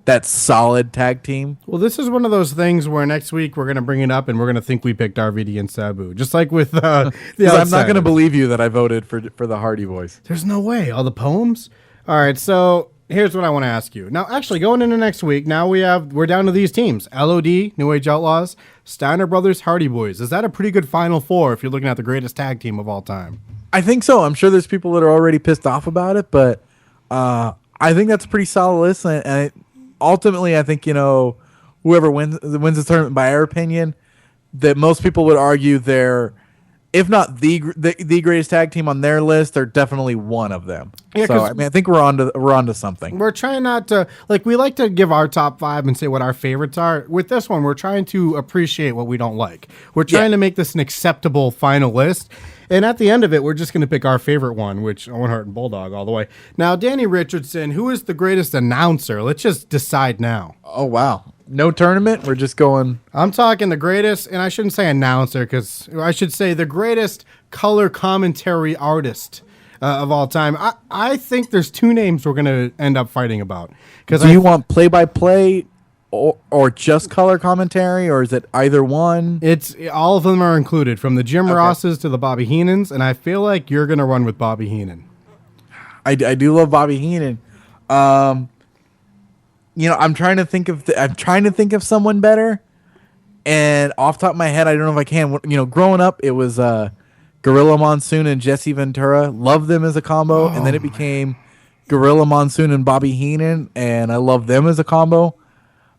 that solid tag team. Well, this is one of those things where next week we're going to bring it up and we're going to think we picked RVD and Sabu, just like with the I'm not going to believe you that I voted for the Hardy Boys. There's no way. All the poems? All right, so here's what I want to ask you. Now, actually, going into next week, now we're down to these teams. LOD, New Age Outlaws, Steiner Brothers, Hardy Boys. Is that a pretty good Final Four if you're looking at the greatest tag team of all time? I think so. I'm sure there's people that are already pissed off about it, but I think that's a pretty solid list. And ultimately, I think, whoever wins the tournament, by our opinion, that most people would argue they're, if not the greatest tag team on their list, they're definitely one of them. Yeah, so I think we're onto something. We're trying not to, like, we like to give our top 5 and say what our favorites are. With this one, we're trying to appreciate what we don't like. We're trying to make this an acceptable final list. And at the end of it, we're just going to pick our favorite one, which Owen Hart and Bulldog all the way. Now, Danny Richardson, who is the greatest announcer? Let's just decide now. Oh, wow. No tournament? We're just going... I'm talking the greatest, and I shouldn't say announcer, because I should say the greatest color commentary artist of all time. I think there's 2 names we're going to end up fighting about. Do you want play-by-play or just color commentary, or is it either one? It's all of them are included, from the Jim Rosses to the Bobby Heenans, and I feel like you're going to run with Bobby Heenan. I do love Bobby Heenan. I'm trying to think of someone better, and off the top of my head, I don't know if I can. Growing up, it was Gorilla Monsoon and Jesse Ventura. Loved them as a combo, and then it became Gorilla Monsoon and Bobby Heenan, and I love them as a combo.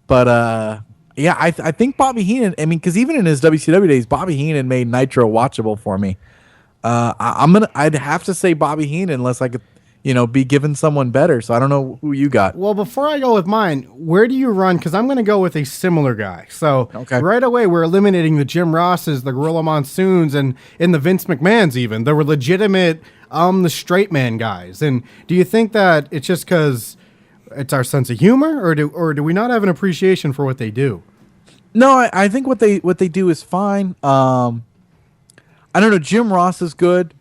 But I think Bobby Heenan. I mean, because even in his WCW days, Bobby Heenan made Nitro watchable for me. I'd have to say Bobby Heenan unless I could, be given someone better. So I don't know who you got. Well, before I go with mine, where do you run? Because I'm going to go with a similar guy. So right away, we're eliminating the Jim Rosses, the Gorilla Monsoons, and the Vince McMahons even. They were legitimate, the straight man guys. And do you think that it's just because it's our sense of humor, or do we not have an appreciation for what they do? No, I think what they do is fine. I don't know. Jim Ross is good.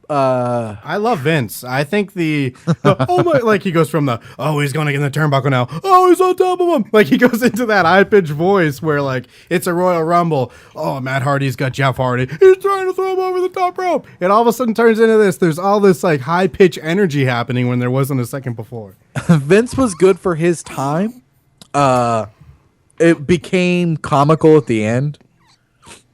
I love Vince. I think the oh my, like he goes from he's going to get in the turnbuckle now. Oh, he's on top of him. Like he goes into that high pitched voice where like it's a Royal Rumble. Oh, Matt Hardy's got Jeff Hardy. He's trying to throw him over the top rope. It all of a sudden turns into this. There's all this like high pitched energy happening when there wasn't a second before. Vince was good for his time. It became comical at the end,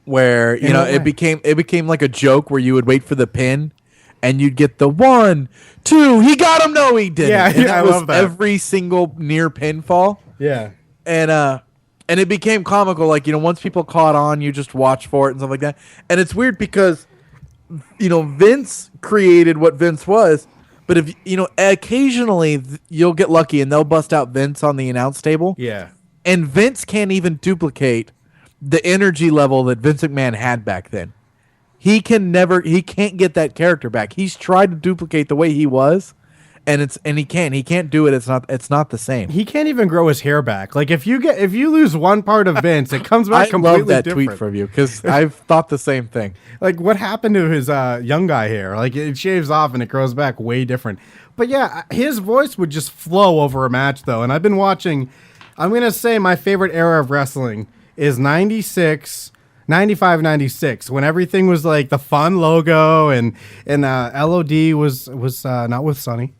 where it became like a joke where you would wait for the pin. And you'd get the 1, 2, he got him, no, he didn't. Yeah, and I love that. Every single near pinfall. Yeah. And it became comical. Like, once people caught on, you just watch for it and stuff like that. And it's weird because, Vince created what Vince was, But if occasionally you'll get lucky and they'll bust out Vince on the announce table. Yeah. And Vince can't even duplicate the energy level that Vince McMahon had back then. He can't get that character back. He's tried to duplicate the way he was, and he can't do it. It's not the same. He can't even grow his hair back. Like if you lose one part of Vince, it comes back completely different. I love that tweet from you because I've thought the same thing. Like what happened to his young guy hair? Like it shaves off and it grows back way different. But yeah, his voice would just flow over a match though. And I've been watching. I'm gonna say my favorite era of wrestling is 96. 95, 96, when everything was like the fun logo and LOD was not with Sonny,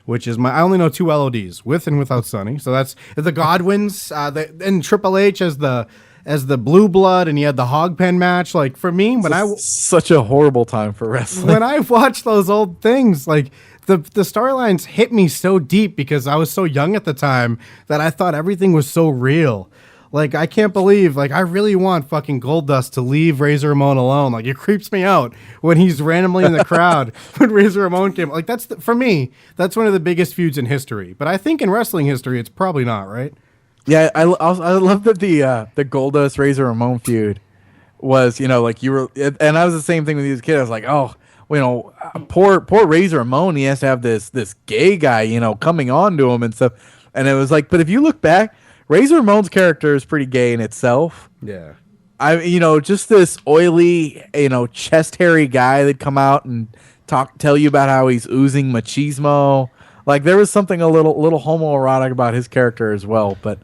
which is I only know 2 LODs, with and without Sonny. So that's the Godwins, and Triple H as the Blue Blood, and he had the hog pen match. Like for me, such a horrible time for wrestling. When I watched those old things, like the storylines hit me so deep because I was so young at the time that I thought everything was so real. Like, I can't believe, like, I really want fucking Goldust to leave Razor Ramon alone. Like, it creeps me out when he's randomly in the crowd when Razor Ramon came. Like, for me, that's one of the biggest feuds in history. But I think in wrestling history, it's probably not, right? Yeah, I love that the Goldust Razor Ramon feud was, like you were, and I was the same thing with you as a kid. I was like, oh, poor Razor Ramon, he has to have this gay guy, coming on to him and stuff. And it was like, but if you look back, Razor Ramon's character is pretty gay in itself. Yeah. Just this oily, chest hairy guy that'd come out and tell you about how he's oozing machismo. Like there was something a little homoerotic about his character as well. But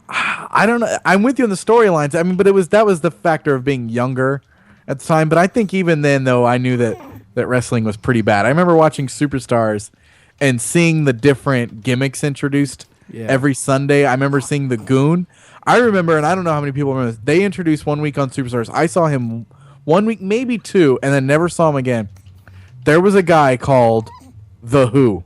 I don't know. I'm with you on the storylines. I mean, but that was the factor of being younger at the time. But I think even then, though, I knew that wrestling was pretty bad. I remember watching Superstars and seeing the different gimmicks introduced. Yeah. Every Sunday, I remember seeing the Goon. I remember, and I don't know how many people remember this, they introduced 1 week on Superstars. I saw him 1 week, maybe 2, and then never saw him again. There was a guy called The Who.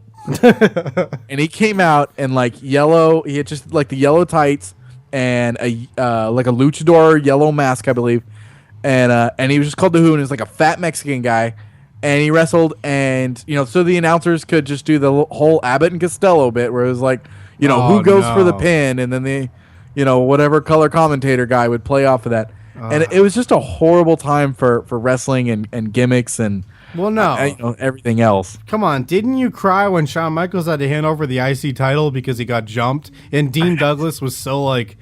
And he came out in like yellow, he had just like the yellow tights and like a luchador yellow mask, I believe. And he was just called The Who, and he was like a fat Mexican guy. And he wrestled, and, so the announcers could just do the whole Abbott and Costello bit where it was like, who goes for the pin, and then the, whatever color commentator guy would play off of that. And it was just a horrible time for wrestling and gimmicks and everything else. Come on, didn't you cry when Shawn Michaels had to hand over the IC title because he got jumped, and Dean Douglas was so like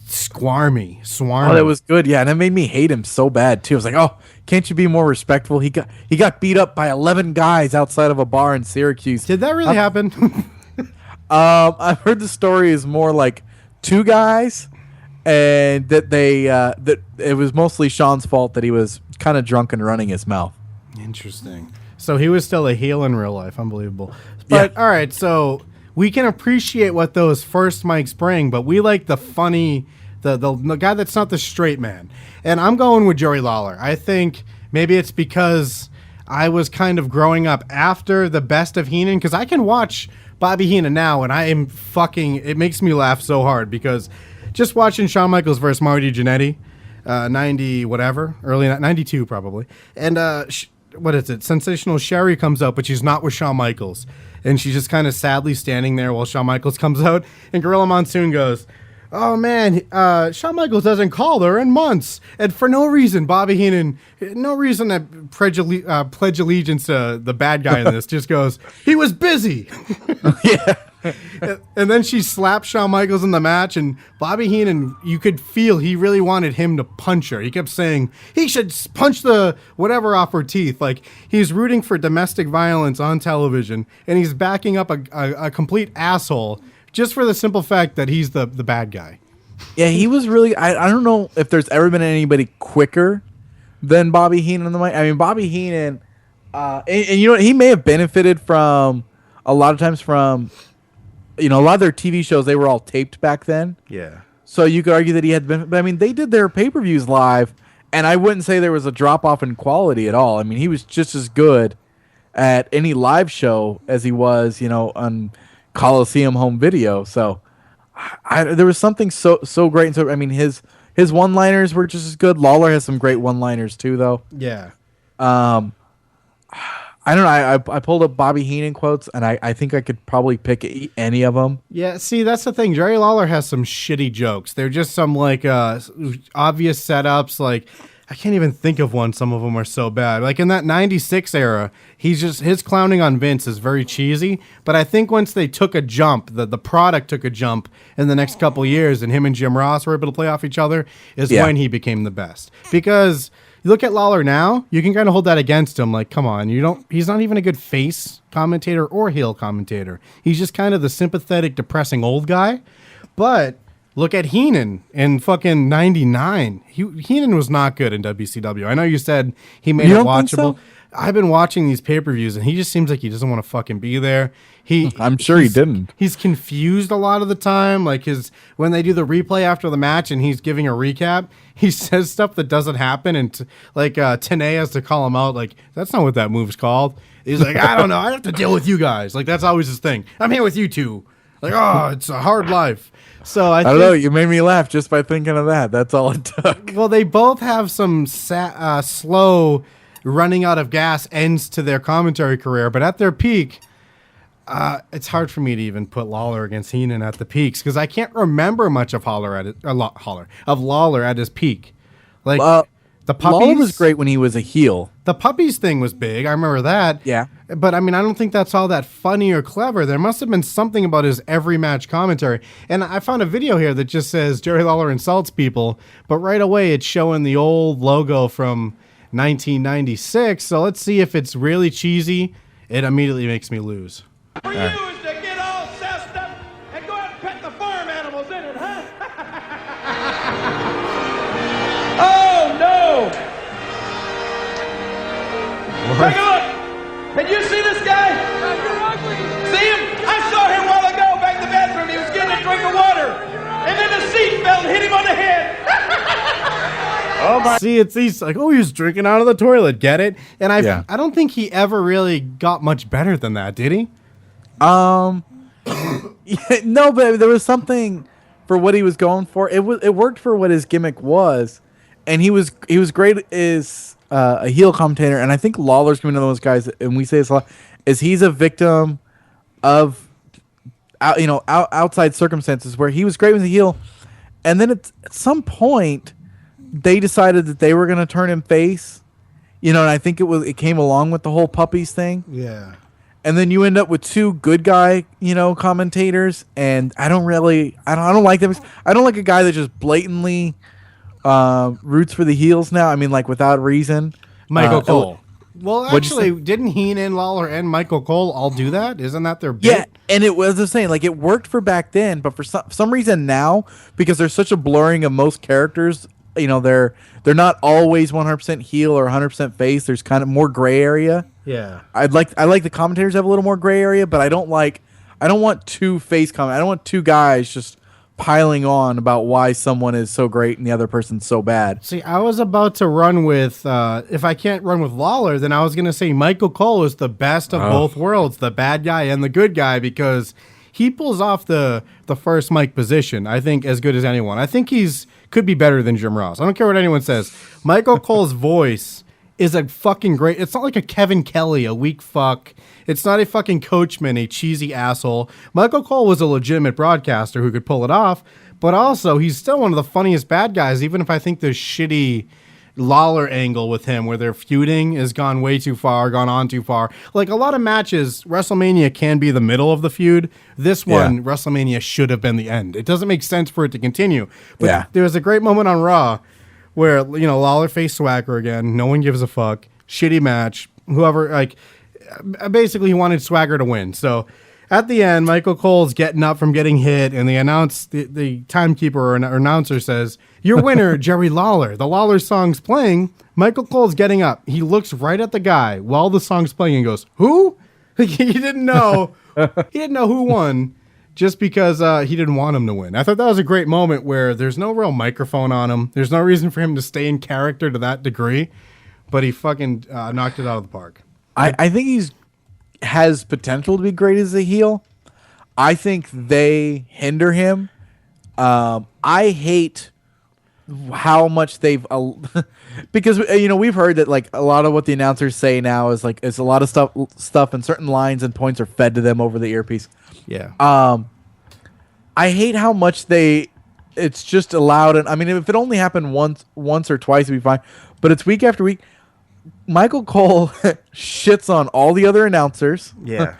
swarmy? Oh, that was good, yeah, and it made me hate him so bad too. I was like, oh, can't you be more respectful? He got beat up by 11 guys outside of a bar in Syracuse. Did that really happen? I've heard the story is more like 2 guys, and that that it was mostly Sean's fault that he was kind of drunk and running his mouth. Interesting. So he was still a heel in real life. Unbelievable. But all right, so we can appreciate what those first mics bring, but we like the funny, the guy that's not the straight man. And I'm going with Joey Lawler. I think maybe it's because I was kind of growing up after the best of Heenan, because I can watch Bobby Heenan now, and it makes me laugh so hard because just watching Shawn Michaels versus Marty Jannetty, 90 whatever, early 92 probably, and what is it? Sensational Sherry comes out, but she's not with Shawn Michaels, and she's just kind of sadly standing there while Shawn Michaels comes out, and Gorilla Monsoon goes, oh man, Shawn Michaels hasn't called her in months, and for no reason, Bobby Heenan, no reason to pledge allegiance to the bad guy in this, just goes, he was busy. Yeah. And then she slapped Shawn Michaels in the match, and Bobby Heenan, you could feel he really wanted him to punch her. He kept saying he should punch the whatever off her teeth. Like, he's rooting for domestic violence on television, and he's backing up a complete asshole just for the simple fact that he's the bad guy. Yeah, he was really, I don't know if there's ever been anybody quicker than Bobby Heenan on the mic. I mean, Bobby Heenan, and you know what, he may have benefited from, a lot of times from, a lot of their TV shows, they were all taped back then. Yeah. So you could argue that he had been, but I mean, they did their pay-per-views live, and I wouldn't say there was a drop-off in quality at all. I mean, he was just as good at any live show as he was, on Coliseum home video. So there was something so great. And so, I mean, his one-liners were just as good. Lawler has some great one-liners too, though. Yeah. I don't know. I pulled up Bobby Heenan quotes, and I think I could probably pick any of them. Yeah, see, that's the thing. Jerry Lawler has some shitty jokes. They're just some like obvious setups. Like I can't even think of one. Some of them are so bad. Like in that '96 era, his clowning on Vince is very cheesy. But I think once they took a jump, the product took a jump in the next couple years, and him and Jim Ross were able to play off each other, is when he became the best. Because you look at Lawler now, you can kind of hold that against him. Like, come on, he's not even a good face commentator or heel commentator. He's just kind of the sympathetic, depressing old guy. But look at Heenan in fucking '99. Heenan was not good in WCW. I know you said he made it watchable. So? I've been watching these pay-per-views, and he just seems like he doesn't want to fucking be there. I'm sure he didn't. He's confused a lot of the time. Like when they do the replay after the match and he's giving a recap, he says stuff that doesn't happen, and Tenay has to call him out. Like, that's not what that move's called. He's like, I don't know. I have to deal with you guys. Like, that's always his thing. I'm here with you two. Like, oh, it's a hard life. So I don't know. You made me laugh just by thinking of that. That's all it took. Well, they both have some slow running out of gas ends to their commentary career, but at their peak, it's hard for me to even put Lawler against Heenan at the peaks because I can't remember much of Lawler at his peak. Like the puppies. Lawler was great when he was a heel. The puppies thing was big. I remember that. Yeah. But I mean, I don't think that's all that funny or clever. There must have been something about his every match commentary. And I found a video here that just says Jerry Lawler insults people, but right away it's showing the old logo from 1996. So let's see if it's really cheesy. It immediately makes me lose. For you is to get all sassed up and go out and pet the farm animals in it, huh? Oh, no! Take a look! Did you see this guy? You're ugly! See him? I saw him a while ago back in the bathroom. He was getting a drink of water. And then the seat fell and hit him on the head. Oh my! See, he's like, he was drinking out of the toilet. Get it? And I don't think he ever really got much better than that, did he? No, but there was something for what he was going for. It worked for what his gimmick was, and he was great as a heel commentator. And I think Lawler's one of those guys, and we say this a lot, is he's a victim of outside circumstances where he was great with the heel, and then at some point they decided that they were going to turn him face, and I think it came along with the whole puppies thing. Yeah. And then you end up with two good guy, commentators, and I don't like them. I don't like a guy that just blatantly roots for the heels now. I mean, like without reason. Michael Cole. Well, actually, didn't Heenan, Lawler, and Michael Cole all do that? Isn't that their bit? Yeah, and it was the same. Like it worked for back then, but for some reason now, because there's such a blurring of most characters, they're not always 100% heel or 100% face. There's kind of more gray area. Yeah, I like the commentators have a little more gray area, but I don't want two face comment. I don't want two guys just piling on about why someone is so great and the other person's so bad. See, I was about to run with if I can't run with Lawler, then I was going to say Michael Cole is the best of both worlds, the bad guy and the good guy, because he pulls off the first mic position, I think, as good as anyone. I think could be better than Jim Ross. I don't care what anyone says. Michael Cole's voice is a fucking great. It's not like a Kevin Kelly, a weak fuck. It's not a fucking Coachman, a cheesy asshole. Michael Cole was a legitimate broadcaster who could pull it off, but also he's still one of the funniest bad guys, even if I think the shitty Lawler angle with him where they're feuding has gone on too far. Like a lot of matches, WrestleMania can be the middle of the feud. This one, WrestleMania should have been the end. It doesn't make sense for it to continue. But there was a great moment on Raw where, Lawler faced Swagger again. No one gives a fuck. Shitty match. Basically he wanted Swagger to win. So at the end, Michael Cole's getting up from getting hit, and the timekeeper or announcer says, "Your winner, Jerry Lawler." The Lawler song's playing. Michael Cole's getting up. He looks right at the guy while the song's playing and goes, "Who?" He didn't know. He didn't know who won, just because he didn't want him to win. I thought that was a great moment where there's no real microphone on him. There's no reason for him to stay in character to that degree, but he fucking knocked it out of the park. I think has potential to be great as a heel. I think they hinder him. I hate how much they've because we've heard that like a lot of what the announcers say now is like it's a lot of stuff and certain lines and points are fed to them over the earpiece. Yeah. I hate how much it's just allowed, and I mean if it only happened once or twice it'd be fine, but it's week after week. Michael Cole shits on all the other announcers. Yeah.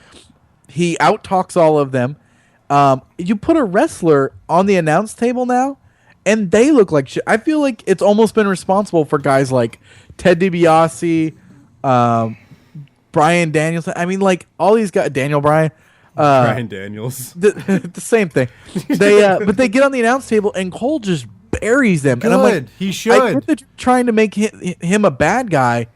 He out-talks all of them. You put a wrestler on the announce table now, and they look like shit. I feel like it's almost been responsible for guys like Ted DiBiase, Brian Danielson. I mean, like, all these guys, Daniel Bryan. Brian Daniels. The same thing. But they get on the announce table, and Cole just buries them. Good. And I'm like, he should. I get that you're trying to make him a bad guy,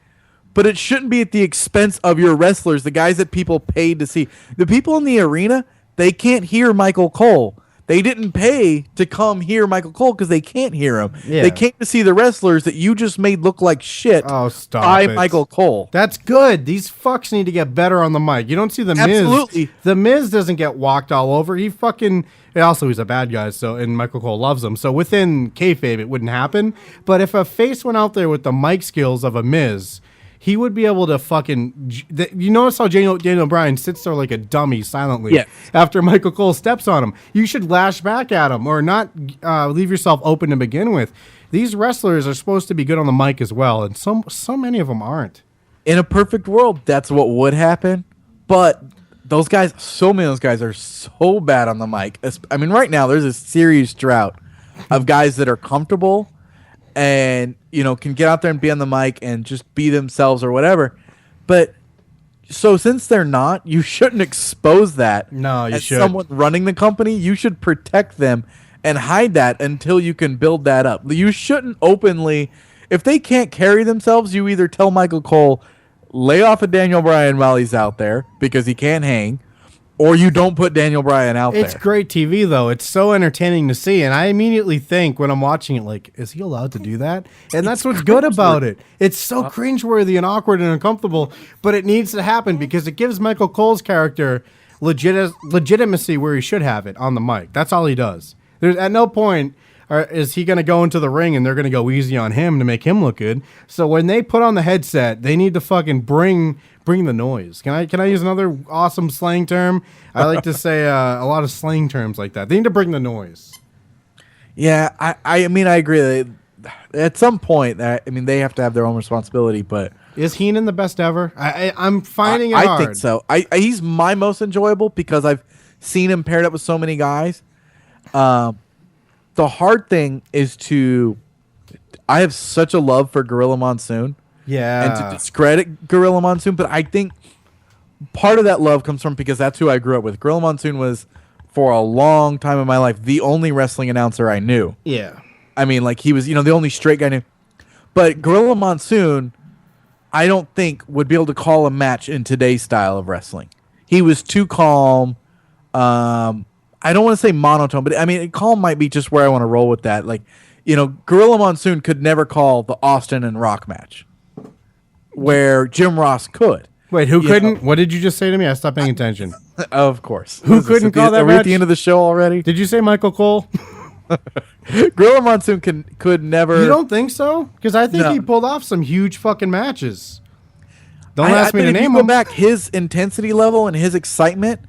but it shouldn't be at the expense of your wrestlers, the guys that people paid to see. The people in the arena, they can't hear Michael Cole. They didn't pay to come hear Michael Cole because they can't hear him. Yeah. They came to see the wrestlers that you just made look like shit by Michael Cole. That's good. These fucks need to get better on the mic. You don't see the Miz. Absolutely. The Miz doesn't get walked all over. He fucking... Also, he's a bad guy, and Michael Cole loves him. So within kayfabe, it wouldn't happen. But if a face went out there with the mic skills of a Miz... He would be able to fucking... You notice how Daniel Bryan sits there like a dummy silently after Michael Cole steps on him. You should lash back at him or not leave yourself open to begin with. These wrestlers are supposed to be good on the mic as well, and so many of them aren't. In a perfect world, that's what would happen. But those guys, so many of those guys are so bad on the mic. I mean, right now, there's a serious drought of guys that are comfortable and can get out there and be on the mic and just be themselves or whatever. But so since they're not, you shouldn't expose that. No, you should. Someone running the company, you should protect them and hide that until you can build that up. You shouldn't openly, if they can't carry themselves, you either tell Michael Cole, lay off of Daniel Bryan while he's out there because he can't hang, or you don't put Daniel Bryan out there. It's great TV, though. It's so entertaining to see. And I immediately think when I'm watching it, like, is he allowed to do that? And that's what's good about it. It's so cringeworthy and awkward and uncomfortable, but it needs to happen because it gives Michael Cole's character legitimacy where he should have it on the mic. That's all he does. There's at no point is he going to go into the ring and they're going to go easy on him to make him look good. So when they put on the headset, they need to fucking bring the noise. Can I use another awesome slang term? I like to say a lot of slang terms like that. They need to bring the noise. Yeah, I mean, I agree. At some point, they have to have their own responsibility, but... Is Heenan the best ever? I'm finding it hard. I think so. He's my most enjoyable because I've seen him paired up with so many guys. The hard thing is I have such a love for Gorilla Monsoon. Yeah. And to discredit Gorilla Monsoon, but I think part of that love comes from because that's who I grew up with. Gorilla Monsoon was, for a long time in my life, the only wrestling announcer I knew. Yeah. I mean, like, he was, the only straight guy I knew. But Gorilla Monsoon, I don't think, would be able to call a match in today's style of wrestling. He was too calm. I don't want to say monotone, but I mean, calm might be just where I want to roll with that. Like, Gorilla Monsoon could never call the Austin and Rock match, where Jim Ross could. Wait, who couldn't? What did you just say to me? I stopped paying attention. Of course. Who couldn't call that match? Are we at the end of the show already? Did you say Michael Cole? Gorilla Monsoon could never. You don't think so? Because I think he pulled off some huge fucking matches. Don't ask me to name them. Go back, his intensity level and his excitement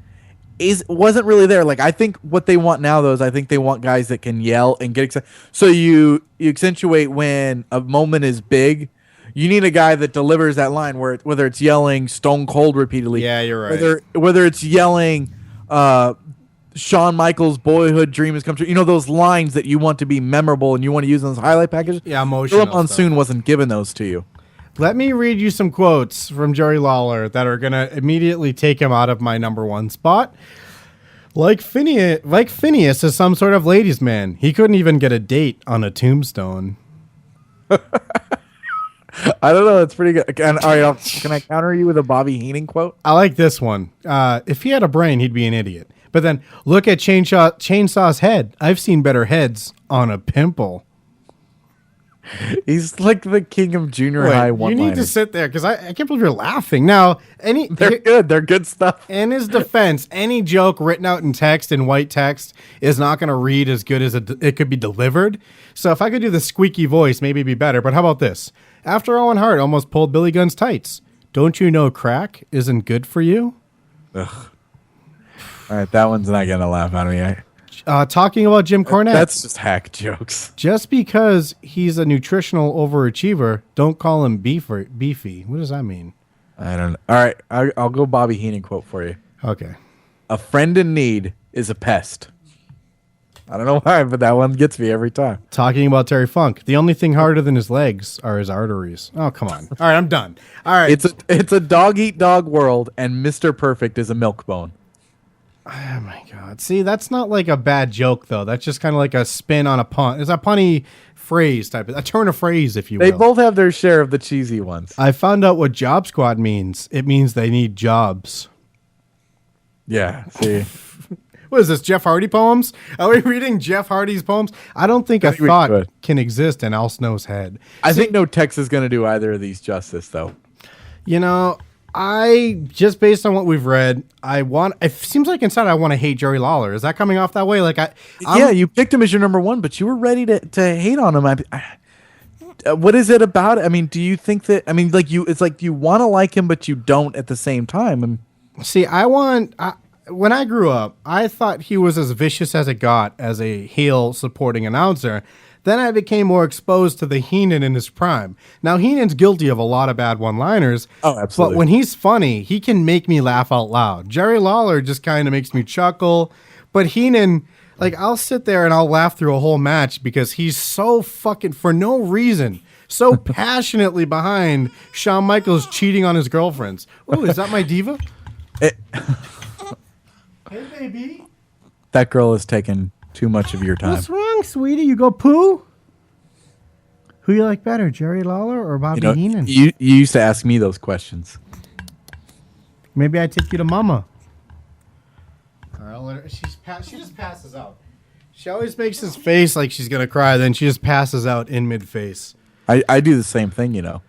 wasn't really there. Like, I think what they want now, though, is I think they want guys that can yell and get excited. So you accentuate when a moment is big. You need a guy that delivers that line, whether it's yelling Stone Cold repeatedly. Yeah, you're right. Whether it's yelling Shawn Michaels' boyhood dream has come true. Those lines that you want to be memorable and you want to use in those highlight packages. Yeah, emotional. Philip Monsoon wasn't giving those to you. Let me read you some quotes from Jerry Lawler that are going to immediately take him out of my number one spot. Like Phineas is some sort of ladies' man. He couldn't even get a date on a tombstone. I don't know. That's pretty good. All right, can I counter you with a Bobby Heenan quote? I like this one. If he had a brain, he'd be an idiot. But then, look at Chainsaw's head. I've seen better heads on a pimple. He's like the king of junior high You one-liners. need to sit there because I can't believe you're laughing. Now, They're good. They're good stuff. in his defense, any joke written out in text, in white text, is not going to read as good as it could be delivered. So if I could do the squeaky voice, maybe it'd be better. But how about this? After Owen Hart almost pulled Billy Gunn's tights, don't you know crack isn't good for you? Ugh. All right, that one's not going to laugh out of me. Talking about Jim Cornette. That's just hack jokes. Just because he's a nutritional overachiever, don't call him beefy. What does that mean? I don't know. All right, I'll go Bobby Heenan quote for you. Okay. A friend in need is a pest. I don't know why, but that one gets me every time. Talking about Terry Funk. The only thing harder than his legs are his arteries. Oh, come on. All right, I'm done. All right. It's a dog-eat-dog world, and Mr. Perfect is a milk bone. Oh, my God. See, that's not like a bad joke, though. That's just kind of like a spin on a pun. It's a punny phrase type of, a turn of phrase, if you will. They both have their share of the cheesy ones. I found out what Job Squad means. It means they need jobs. Yeah, see. What is this, Jeff Hardy poems? Are we reading Jeff Hardy's poems? I don't think a thought can exist in Al Snow's head. I think no text is going to do either of these justice, though. You know, just based on what we've read, it seems like inside I want to hate Jerry Lawler. Is that coming off that way? Like yeah, you picked him as your number one, but you were ready to hate on him. What is it about? I mean, do you think that? I mean, it's like you want to like him, but you don't at the same time. See, when I grew up, I thought he was as vicious as it got as a heel supporting announcer. Then I became more exposed to the Heenan in his prime. Now, Heenan's guilty of a lot of bad one-liners. Oh, absolutely. But when he's funny, he can make me laugh out loud. Jerry Lawler just kind of makes me chuckle. But Heenan, like, I'll sit there and I'll laugh through a whole match because he's so fucking, for no reason, so passionately behind Shawn Michaels cheating on his girlfriends. Oh, is that my diva? Hey, baby. That girl has taken too much of your time. What's wrong, sweetie? You go poo? Who you like better, Jerry Lawler or Bobby Heenan? You used to ask me those questions. Maybe I take you to Mama. All right, I'll let her, she just passes out. She always makes this face like she's gonna cry, then she just passes out in mid-face. I do the same thing, you know.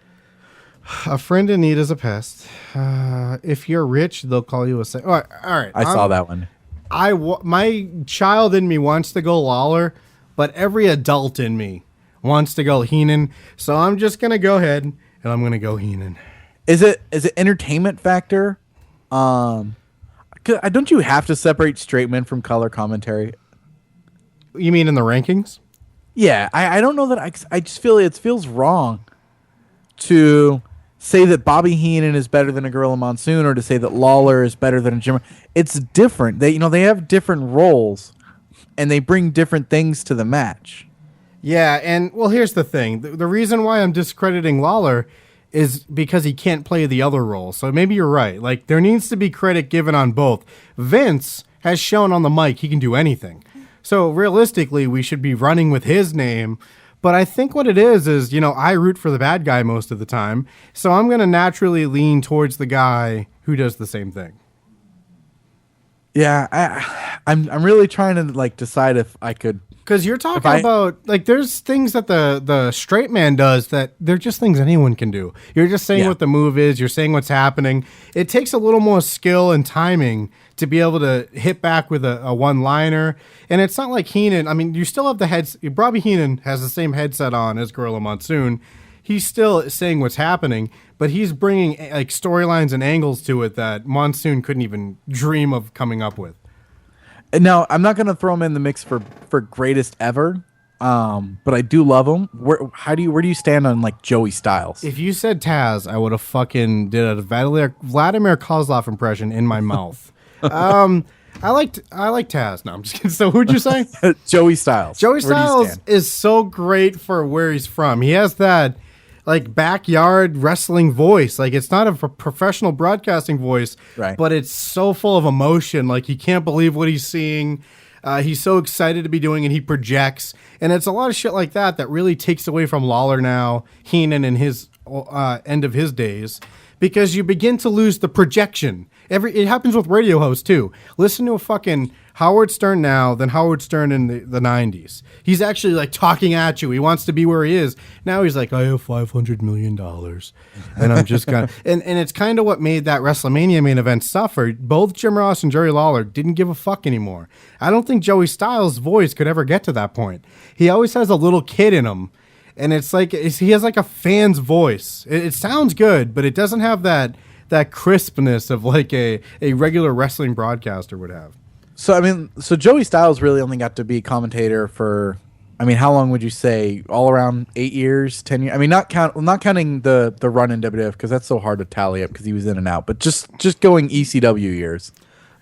A friend in need is a pest. If you're rich, they'll call you a... All right. I saw that one. My child in me wants to go Lawler, but every adult in me wants to go Heenan. So I'm just gonna go ahead and I'm gonna go Heenan. Is it entertainment factor? Don't you have to separate straight men from color commentary? You mean in the rankings? Yeah, I don't know that I just feel it feels wrong to say that Bobby Heenan is better than a Gorilla Monsoon or to say that Lawler is better than a Jim. It's different. They have different roles and they bring different things to the match. Yeah, and well, here's the thing. The reason why I'm discrediting Lawler is because he can't play the other role. So maybe you're right. Like, there needs to be credit given on both. Vince has shown on the mic he can do anything. So realistically, we should be running with his name. But I think what it is, I root for the bad guy most of the time. So I'm going to naturally lean towards the guy who does the same thing. Yeah, I'm really trying to decide if I could. Because you're talking about, there's things that the straight man does that they're just things anyone can do. You're just saying what the move is. You're saying what's happening. It takes a little more skill and timing to be able to hit back with a one-liner. And it's not like Heenan. I mean, you still have the heads. Bobby Heenan has the same headset on as Gorilla Monsoon. He's still saying what's happening, but he's bringing storylines and angles to it that Monsoon couldn't even dream of coming up with. Now, I'm not going to throw him in the mix for greatest ever, but I do love him. Where do you stand on Joey Styles? If you said Taz, I would have fucking did a Vladimir Kozlov impression in my mouth. I like Taz. No, I'm just kidding. So who'd you say? Joey Styles. Joey Styles is so great for where he's from. He has that backyard wrestling voice. It's not a professional broadcasting voice, right? But it's so full of emotion. He can't believe what he's seeing. He's so excited to be doing it. He projects, and it's a lot of shit like that that really takes away from Lawler now, Heenan in his end of his days, because you begin to lose the projection. It happens with radio hosts too. Listen to a fucking Howard Stern now than Howard Stern in the 90s. He's actually like talking at you. He wants to be where he is. Now he's like, I have $500 million. And I'm just kind of, and it's kind of what made that WrestleMania main event suffer. Both Jim Ross and Jerry Lawler didn't give a fuck anymore. I don't think Joey Styles' voice could ever get to that point. He always has a little kid in him. And it's like, he has like a fan's voice. It sounds good, but it doesn't have that crispness of like a regular wrestling broadcaster would have. So Joey Styles really only got to be commentator for, how long would you say? All around 8 years, 10 years? Not counting the run in WWF, because that's so hard to tally up because he was in and out, but just going ECW years.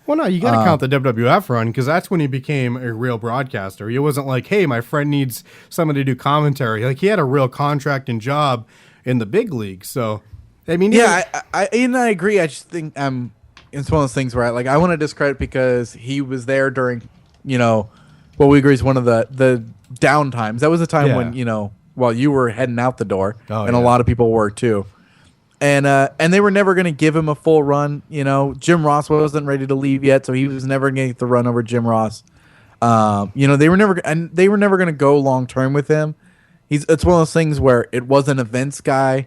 Well, no, you got to count the WWF run, because that's when he became a real broadcaster. He wasn't like, hey, my friend needs someone to do commentary. Like, he had a real contract and job in the big league. So, I agree. I just think it's one of those things where I want to discredit because he was there during, what we agree is one of the down times. That was a time when, while you were heading out the door, a lot of people were too. And they were never going to give him a full run. Jim Ross wasn't ready to leave yet, so he was never going to get the run over Jim Ross. They were never going to go long term with him. It's one of those things where it wasn't a Vince guy.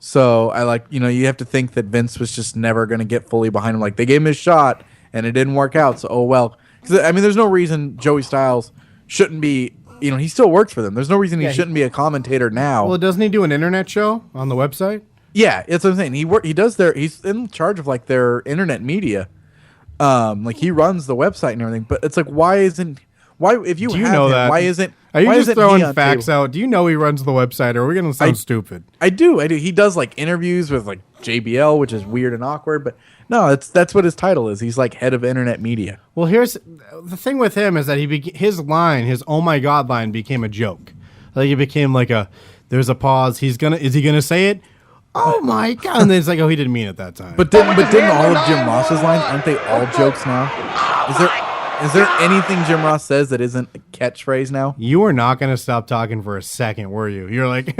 So you have to think that Vince was just never going to get fully behind him. Like, they gave him his shot and it didn't work out. So, oh well. There's no reason Joey Styles shouldn't be. He still works for them. There's no reason he shouldn't be a commentator now. Well, doesn't he do an internet show on the website? Yeah, that's what I'm saying. He's in charge of their internet media. He runs the website and everything. But it's like, why isn't Are you just throwing facts out? Do you know he runs the website, or are we going to sound stupid? I do. He does interviews with JBL, which is weird and awkward, but no, that's what his title is. He's head of internet media. Well, here's the thing with him is that his "Oh my God" line became a joke. It became there's a pause. Is he gonna say it? Oh my God! And then it's like, oh, he didn't mean it that time. But didn't all of Jim Ross's lines, aren't they all jokes now? Is there anything Jim Ross says that isn't a catchphrase now? You were not going to stop talking for a second, were you? You're like,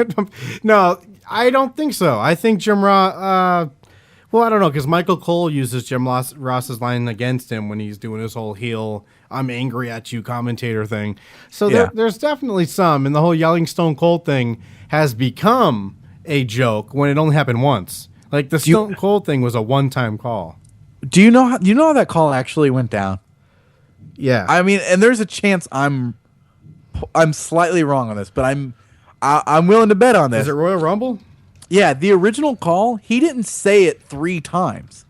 no, I don't think so. I think Jim Ross, I don't know, because Michael Cole uses Jim Ross's line against him when he's doing his whole heel, I'm angry at you commentator thing. So there's definitely some, and the whole yelling Stone Cold thing has become a joke when it only happened once. The Stone Cold thing was a one-time call. Do you know how that call actually went down? Yeah, and there's a chance I'm slightly wrong on this, but I'm willing to bet on this. Is it Royal Rumble? Yeah, the original call, he didn't say it 3 times.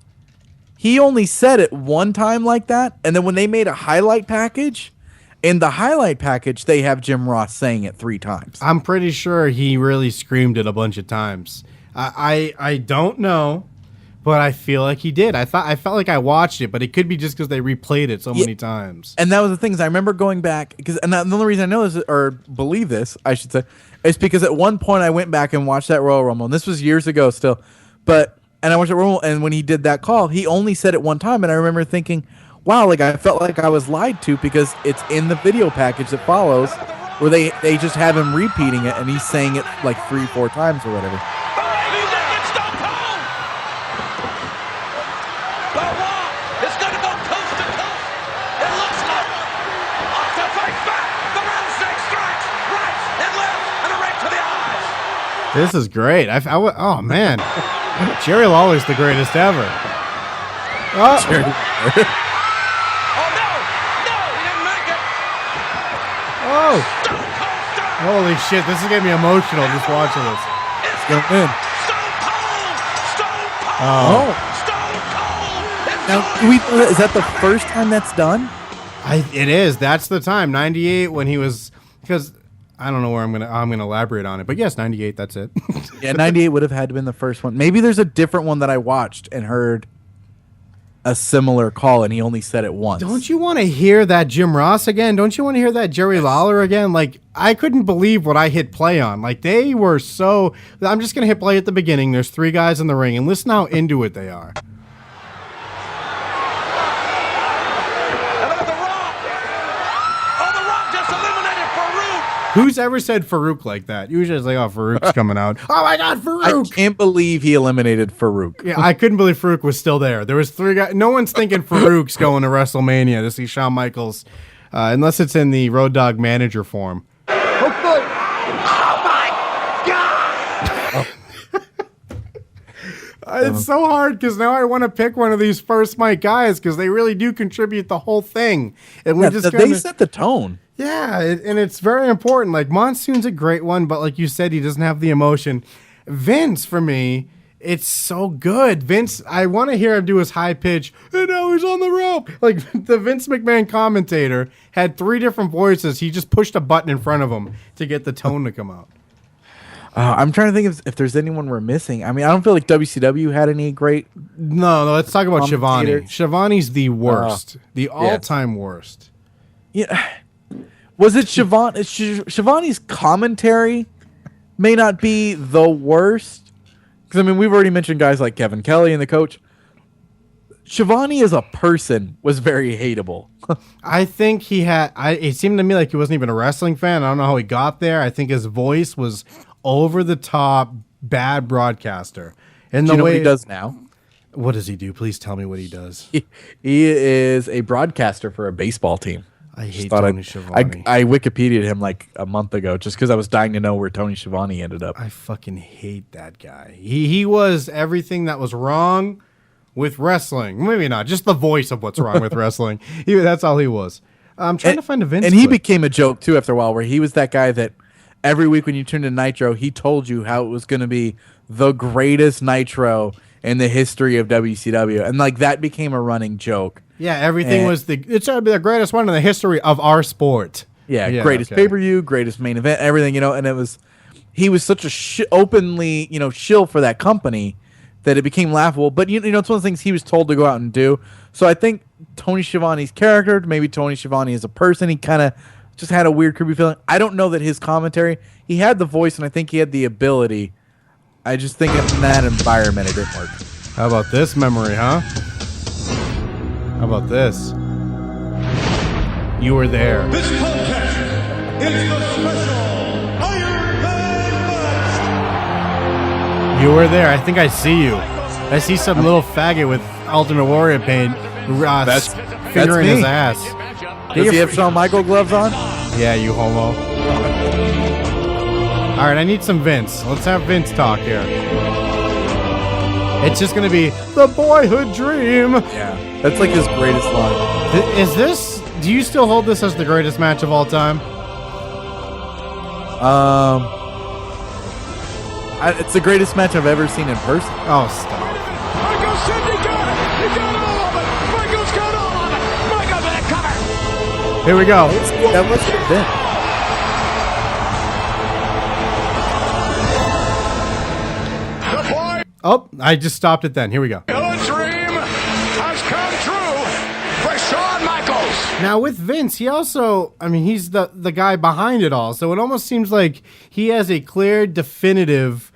He only said it one time like that, and then when they made a highlight package, in the highlight package they have Jim Ross saying it 3 times. I'm pretty sure he really screamed it a bunch of times. I don't know. But I feel like he did. I felt like I watched it, but it could be just because they replayed it so many times. And that was the thing. Is I remember going back and the only reason I know this or believe this, I should say, is because at one point I went back and watched that Royal Rumble, and this was years ago still. And I watched that Rumble, and when he did that call, he only said it one time, and I remember thinking, wow, I felt like I was lied to because it's in the video package that follows, where they just have him repeating it, and he's saying it 3-4 times or whatever. This is great. Oh, man. Jerry Lawler's the greatest ever. Oh, no, he didn't make it. Oh. Holy shit, this is getting me emotional just watching this. It's going to win. Now, is that the first time that's done? It is. That's the time. 98 when he was, because I don't know where I'm gonna elaborate on it, but yes, 98. That's it. Yeah, 98 would have had to been the first one. Maybe there's a different one that I watched and heard a similar call, and he only said it once. Don't you want to hear that Jim Ross again? Don't you want to hear that Jerry Lawler again? I couldn't believe what I hit play on. They were so. I'm just gonna hit play at the beginning. There's 3 guys in the ring, and listen how into it they are. Who's ever said Farouk like that? Usually it's like, oh, Farouk's coming out. Oh my God, Farouk! I can't believe he eliminated Farouk. Yeah, I couldn't believe Farouk was still there. There was 3 guys. No one's thinking Farouk's going to WrestleMania to see Shawn Michaels, unless it's in the Road Dogg manager form. It's so hard because now I want to pick one of these first mic guys because they really do contribute the whole thing, and they set the tone. Yeah, and it's very important. Like Monsoon's a great one, but like you said, he doesn't have the emotion. Vince, for me, it's so good. Vince, I want to hear him do his high pitch, and now he's on the rope. Like the Vince McMahon commentator had 3 different voices. He just pushed a button in front of him to get the tone to come out. I'm trying to think if there's anyone we're missing. I mean, I don't feel like WCW had any great. No, let's talk about Shivani. Shivani's the worst, the all-time worst. Yeah, was it Shivani? Shivani's commentary may not be the worst because I mean we've already mentioned guys like Kevin Kelly and the coach. Shivani as a person was very hateable. I think he had. It seemed to me like he wasn't even a wrestling fan. I don't know how he got there. I think his voice was over the top, bad broadcaster. And do you know what he does now? What does he do? Please tell me what he does. He is a broadcaster for a baseball team. I hate Tony Schiavone. I Wikipedia'd him like a month ago just because I was dying to know where Tony Schiavone ended up. I fucking hate that guy. He was everything that was wrong with wrestling. Maybe not. Just the voice of what's wrong with wrestling. That's all he was. I'm trying to find a Vince And he clip. became a joke, too, after a while, where he was that guy that every week when you tuned to Nitro, he told you how it was going to be the greatest Nitro in the history of WCW. And, like, that became a running joke. Yeah, everything was it's going to be the greatest one in the history of our sport. Yeah, greatest pay-per-view, greatest main event, everything, you know, and he was such a openly, you know, shill for that company that it became laughable. But, you know, it's one of the things he was told to go out and do. So I think Tony Schiavone's character, maybe Tony Schiavone as a person, he kind of just had a weird, creepy feeling. I don't know that his commentary, he had the voice and I think he had the ability. I just think in that environment it didn't work. How about this memory, huh? How about this? You were there. This contest is the special Iron Man match. You were there. I think I see you. I see some little faggot with Ultimate Warrior paint fingering his ass. Does he have Shawn Michael gloves on? Yeah, you homo. All right, I need some Vince. Let's have Vince talk here. It's just going to be the boyhood dream. Yeah, that's like his greatest line. Is this... Do you still hold this as the greatest match of all time? It's the greatest match I've ever seen in person. Oh, stop. Michael said he got it. He got all of it. Michael's got all of it. Michael with a cover. Here we go. That must have been. Oh, I just stopped it then. Here we go. The dream has come true for Shawn Michaels. Now with Vince, he also, I mean, he's the guy behind it all. So it almost seems like he has a clear, definitive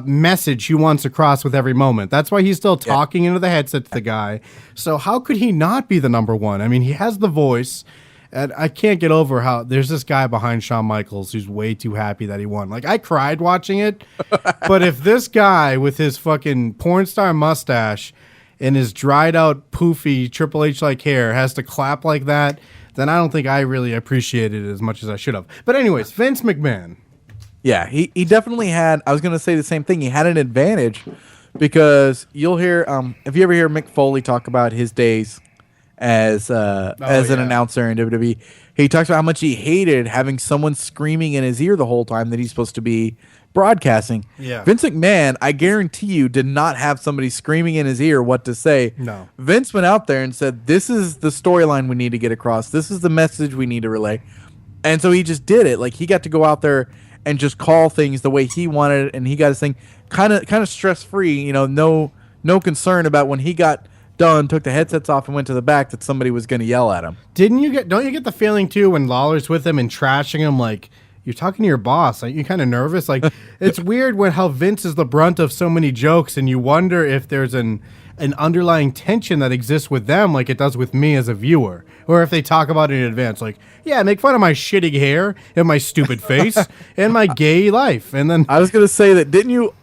message he wants across with every moment. That's why he's still talking into the headset to the guy. So how could he not be the number one? I mean, he has the voice. And I can't get over how there's this guy behind Shawn Michaels who's way too happy that he won. Like, I cried watching it. But if this guy with his fucking porn star mustache and his dried out, poofy Triple H-like hair has to clap like that, then I don't think I really appreciated it as much as I should have. But anyways, Vince McMahon. Yeah, he definitely had, I was going to say the same thing. He had an advantage because you'll hear, if you ever hear Mick Foley talk about his days as an announcer in WWE, he talks about how much he hated having someone screaming in his ear the whole time that he's supposed to be broadcasting. Yeah. Vince McMahon, I guarantee you, did not have somebody screaming in his ear what to say. No. Vince went out there and said, this is the storyline we need to get across. This is the message we need to relay. And so he just did it. Like, he got to go out there and just call things the way he wanted it, and he got his thing kind of stress-free, you know, no concern about when he got done, took the headsets off and went to the back that somebody was going to yell at him. Don't you get the feeling too when Lawler's with him and trashing him like, you're talking to your boss. Like, you're kind of nervous. Like, it's weird when how Vince is the brunt of so many jokes, and you wonder if there's an underlying tension that exists with them, like it does with me as a viewer, or if they talk about it in advance. Like, yeah, make fun of my shitty hair and my stupid face and my gay life, and then I was gonna say that. Didn't you?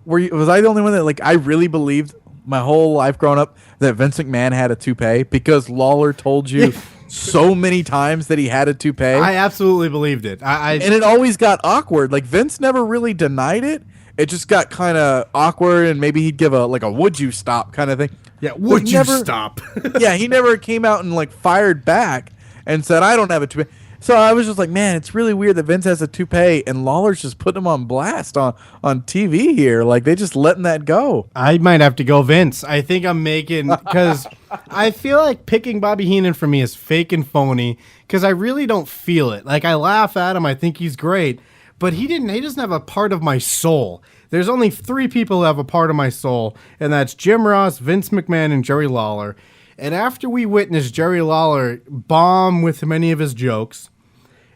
Was I the only one that like I really believed my whole life growing up that Vince McMahon had a toupee because Lawler told you so many times that he had a toupee? I absolutely believed it. And it always got awkward. Like Vince never really denied it. It just got kind of awkward, and maybe he'd give a "would you stop" kind of thing. Yeah, would you stop? Yeah, he never came out and like fired back and said, "I don't have a toupee." So I was just like, man, it's really weird that Vince has a toupee and Lawler's just putting him on blast on TV here. Like, they just letting that go. I might have to go Vince. I think I'm making, because I feel like picking Bobby Heenan for me is fake and phony, because I really don't feel it. Like, I laugh at him. I think he's great. But he doesn't have a part of my soul. There's only 3 people who have a part of my soul, and that's Jim Ross, Vince McMahon, and Jerry Lawler. And after we witnessed Jerry Lawler bomb with many of his jokes,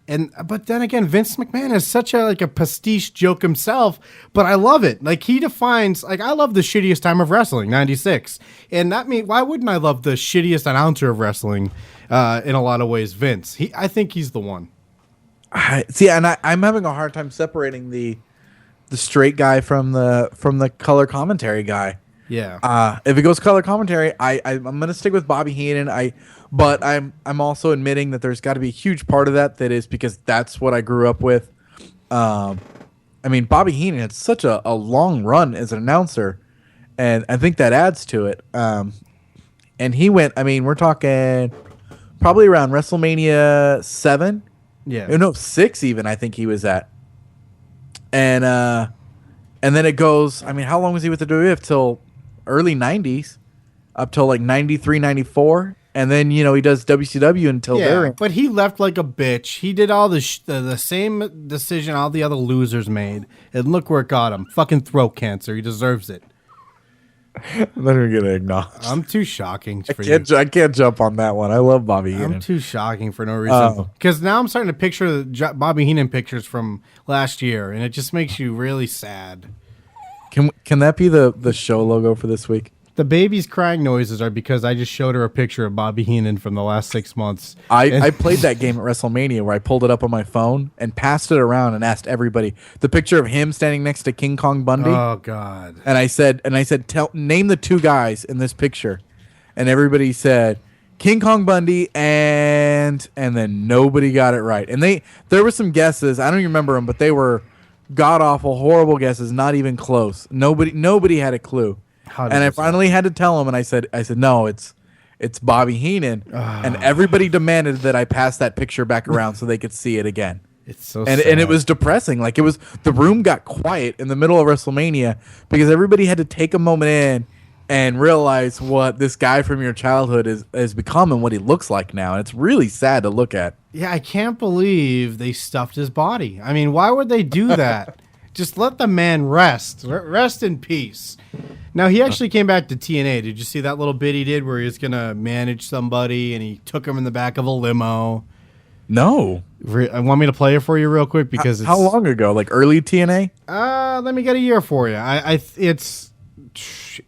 but then again, Vince McMahon is such a pastiche joke himself, but I love it. Like, he defines, I love the shittiest time of wrestling, 96. And why wouldn't I love the shittiest announcer of wrestling in a lot of ways, Vince? I think he's the one. See, and I'm having a hard time separating the straight guy from the color commentary guy. Yeah. If it goes color commentary, I'm gonna stick with Bobby Heenan. But I'm also admitting that there's got to be a huge part of that is because that's what I grew up with. I mean, Bobby Heenan had such a long run as an announcer, and I think that adds to it. And he went. I mean, we're talking probably around WrestleMania 7. Yeah. No, 6 even. I think he was at. And then it goes. I mean, how long was he with the WWF? Till early 90s, up till like 93, 94. And then, he does WCW until there. But he left like a bitch. He did all the same decision all the other losers made. And look where it got him. Fucking throat cancer. He deserves it. Let me get acknowledged. I'm too shocking for you. I can't jump on that one. I love Bobby Heenan. I'm too shocking for no reason. Because now I'm starting to picture the Bobby Heenan pictures from last year. And it just makes you really sad. Can that be the show logo for this week? The baby's crying noises are because I just showed her a picture of Bobby Heenan from the last 6 months. I played that game at WrestleMania where I pulled it up on my phone and passed it around and asked everybody the picture of him standing next to King Kong Bundy. Oh God! And I said, name the 2 guys in this picture, and everybody said King Kong Bundy and then nobody got it right. And there were some guesses. I don't even remember them, but they were god awful, horrible guesses. Not even close. Nobody had a clue. And I finally had to tell him, and I said, no, it's Bobby Heenan, and everybody demanded that I pass that picture back around so they could see it again. It's so and sad. And it was depressing. Like, the room got quiet in the middle of WrestleMania because everybody had to take a moment in and realize what this guy from your childhood has become and what he looks like now. And it's really sad to look at. Yeah, I can't believe they stuffed his body. I mean, why would they do that? Just let the man rest. Rest in peace. Now, he actually came back to TNA. Did you see that little bit he did where he was going to manage somebody and he took him in the back of a limo? No. I want me to play it for you real quick because how long ago? Like early TNA? Let me get a year for you.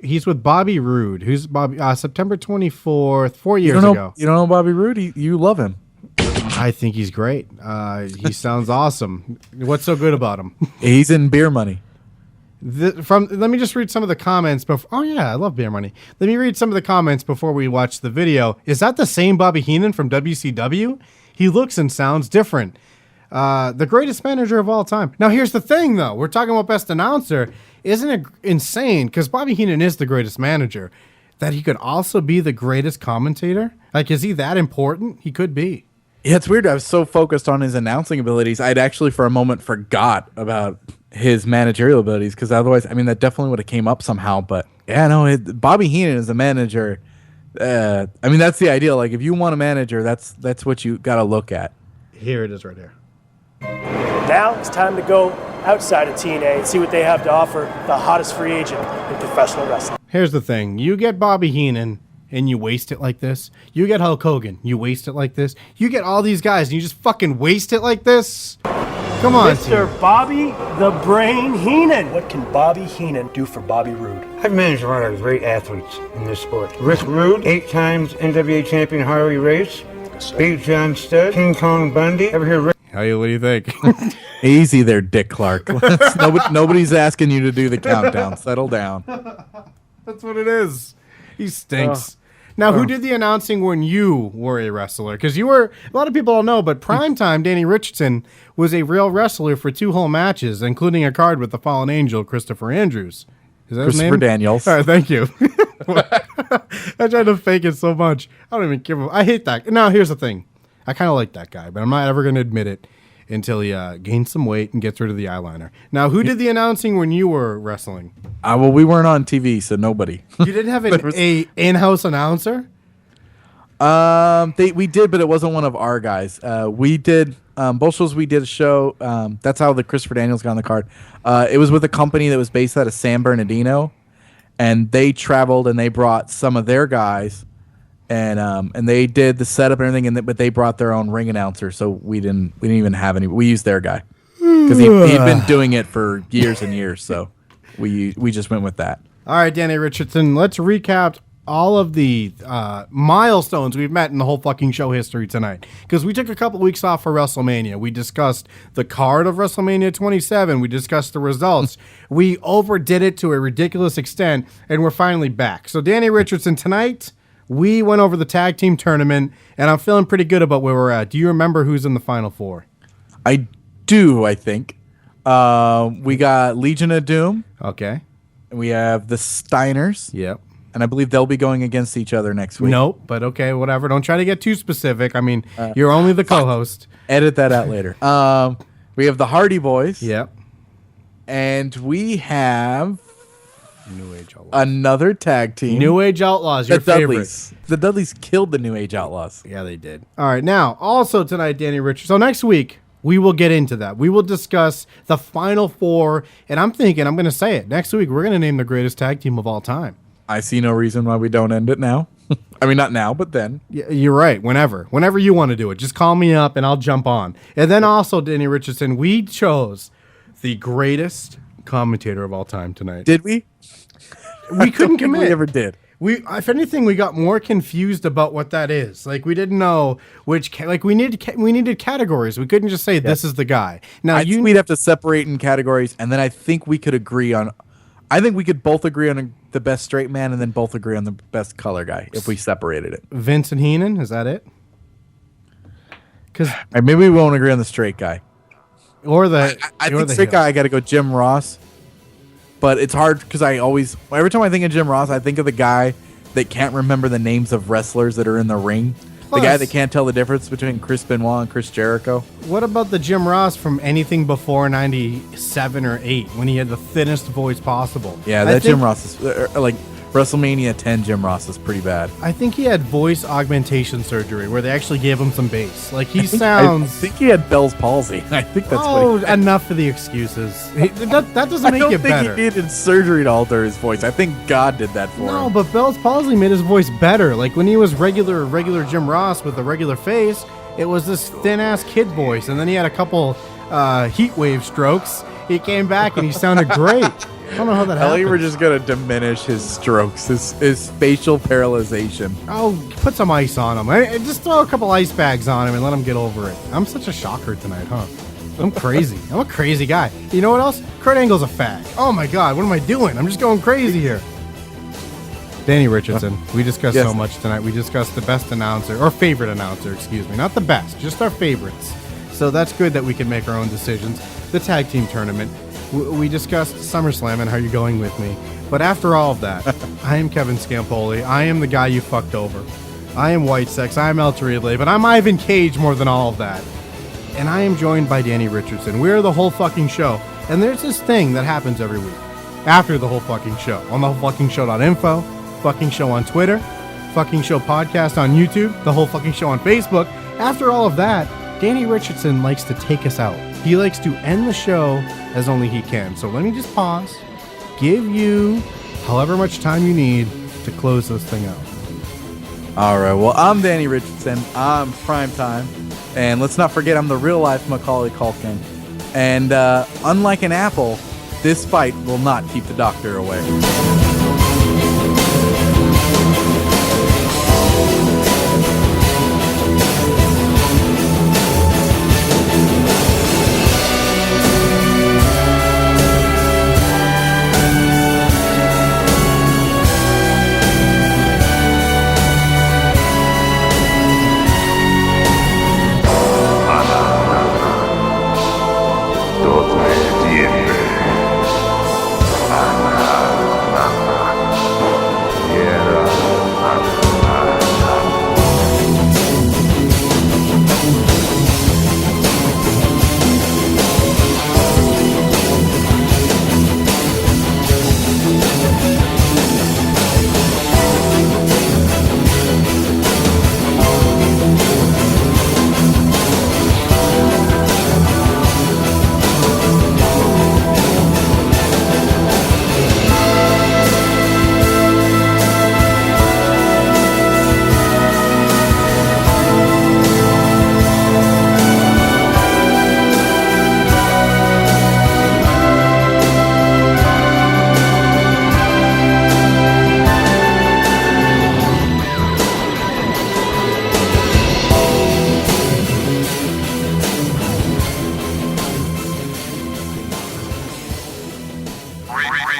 He's with Bobby Roode. Who's Bobby? September 24th, 4 years ago. You don't know Bobby Roode? You love him. I think he's great. He sounds awesome. What's so good about him? He's in Beer Money. Let me just read some of the comments before. Oh yeah, I love Beer Money. Let me read some of the comments before we watch the video. Is that the same Bobby Heenan from WCW? He looks and sounds different. The greatest manager of all time. Now here's the thing, though. We're talking about best announcer. Isn't it insane? Because Bobby Heenan is the greatest manager. That he could also be the greatest commentator. Like, is he that important? He could be. Yeah, it's weird. I was so focused on his announcing abilities, I'd actually for a moment forgot about his managerial abilities, because otherwise, I mean, that definitely would have came up somehow. But yeah, no, Bobby Heenan is a manager. I mean, that's the ideal. Like, if you want a manager, that's what you got to look at. Here it is right here. Now it's time to go outside of TNA and see what they have to offer the hottest free agent in professional wrestling. Here's the thing. You get Bobby Heenan and you waste it like this. You get Hulk Hogan, you waste it like this. You get all these guys and you just fucking waste it like this. Come Come on, Mr. Bobby the Brain Heenan. What can Bobby Heenan do for Bobby Roode? I've managed a lot of great athletes in this sport. Rick Rude, 8 times NWA champion Harley Race. Big John Studd, King Kong Bundy. Ever hear Rick? What do you think? Easy there, Dick Clark. Nobody's asking you to do the countdown. Settle down. That's what it is. He stinks. Now, who did the announcing when you were a wrestler? Because you were, a lot of people don't know, but Primetime Danny Richardson was a real wrestler for 2 whole matches, including a card with the fallen angel, Christopher Andrews. Is that his name? Christopher Daniels. All right, thank you. I tried to fake it so much. I don't even give a... I hate that. Now, here's the thing. I kind of like that guy, but I'm not ever going to admit it until he gains some weight and gets rid of the eyeliner. Now, who did the announcing when you were wrestling? Well, we weren't on TV, so nobody. You didn't have an in-house announcer? We did, but it wasn't one of our guys. We did both shows. We did a show. That's how the Christopher Daniels got on the card. It was with a company that was based out of San Bernardino, and they traveled and they brought some of their guys, and they did the setup and everything. But they brought their own ring announcer, so we didn't even have any. We used their guy because he'd been doing it for years and years. So we just went with that. All right, Danny Richardson. Let's recap all of the milestones we've met in the whole fucking show history tonight. Because we took a couple weeks off for WrestleMania. We discussed the card of WrestleMania 27. We discussed the results. We overdid it to a ridiculous extent, and we're finally back. So, Danny Richardson, tonight we went over the tag team tournament, and I'm feeling pretty good about where we're at. Do you remember who's in the Final Four? I do, I think. We got Legion of Doom. Okay. And we have the Steiners. Yep. And I believe they'll be going against each other next week. Nope, but okay, whatever. Don't try to get too specific. I mean, you're only the co-host. Edit that out later. We have the Hardy Boys. Yep. And we have New Age Outlaws. Another tag team. New Age Outlaws, your favorite. The Dudleys killed the New Age Outlaws. Yeah, they did. All right, now, also tonight, Danny Richardson. So next week, we will get into that. We will discuss the Final Four, and I'm going to say it. Next week, we're going to name the greatest tag team of all time. I see no reason why we don't end it now. I mean, not now, but then. Yeah, you're right. Whenever you want to do it, just call me up and I'll jump on. And then also, Danny Richardson, we chose the greatest commentator of all time tonight. Did we? We couldn't commit. We never did. If anything, we got more confused about what that is. Like, we didn't know which. We needed categories. We couldn't just say this is the guy. Now I think we'd have to separate in categories, and then I think we could agree on. I think we could both agree on the best straight man, and then both agree on the best color guy if we separated it. Vince and Heenan, is that it? Because maybe we won't agree on the straight guy. Or the I think straight guy. I got to go Jim Ross. But it's hard because every time I think of Jim Ross, I think of the guy that can't remember the names of wrestlers that are in the ring. The guy that can't tell the difference between Chris Benoit and Chris Jericho. What about the Jim Ross from anything before 97 or 8 when he had the thinnest voice possible? Yeah, Jim Ross is like WrestleMania 10 Jim Ross is pretty bad. I think he had voice augmentation surgery where they actually gave him some bass. Like he sounds... I think he had Bell's palsy. I think that's what he had. Enough for the excuses. That doesn't make it better. I don't think he needed surgery to alter his voice. I think God did that for him. No, but Bell's palsy made his voice better. Like when he was regular Jim Ross with a regular face, it was this thin-ass kid voice. And then he had a couple heat wave strokes. He came back and he sounded great. I don't know how that happened. I thought you were just going to diminish his strokes, his facial paralyzation. Oh, put some ice on him. Just throw a couple ice bags on him and let him get over it. I'm such a shocker tonight, huh? I'm crazy. I'm a crazy guy. You know what else? Kurt Angle's a fag. Oh my God, what am I doing? I'm just going crazy here. Danny Richardson, we discussed so much tonight. We discussed the best announcer, or favorite announcer, excuse me. Not the best, just our favorites. So that's good that we can make our own decisions. The tag team tournament. We discussed SummerSlam and how you're going with me. But after all of that, I am Kevin Scampoli. I am the guy you fucked over. I am White Sex. I am El Torrible. But I'm Ivan Cage more than all of that. And I am joined by Danny Richardson. We're the whole fucking show. And there's this thing that happens every week. After the whole fucking show. On the whole fucking show.info. Fucking show on Twitter. Fucking show podcast on YouTube. The whole fucking show on Facebook. After all of that, Danny Richardson likes to take us out. He likes to end the show as only he can. So let me just pause, give you however much time you need to close this thing out. All right, well, I'm Danny Richardson. I'm Primetime. And let's not forget I'm the real-life Macaulay Culkin. And unlike an apple, this fight will not keep the doctor away.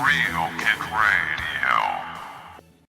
Real Kick Ray.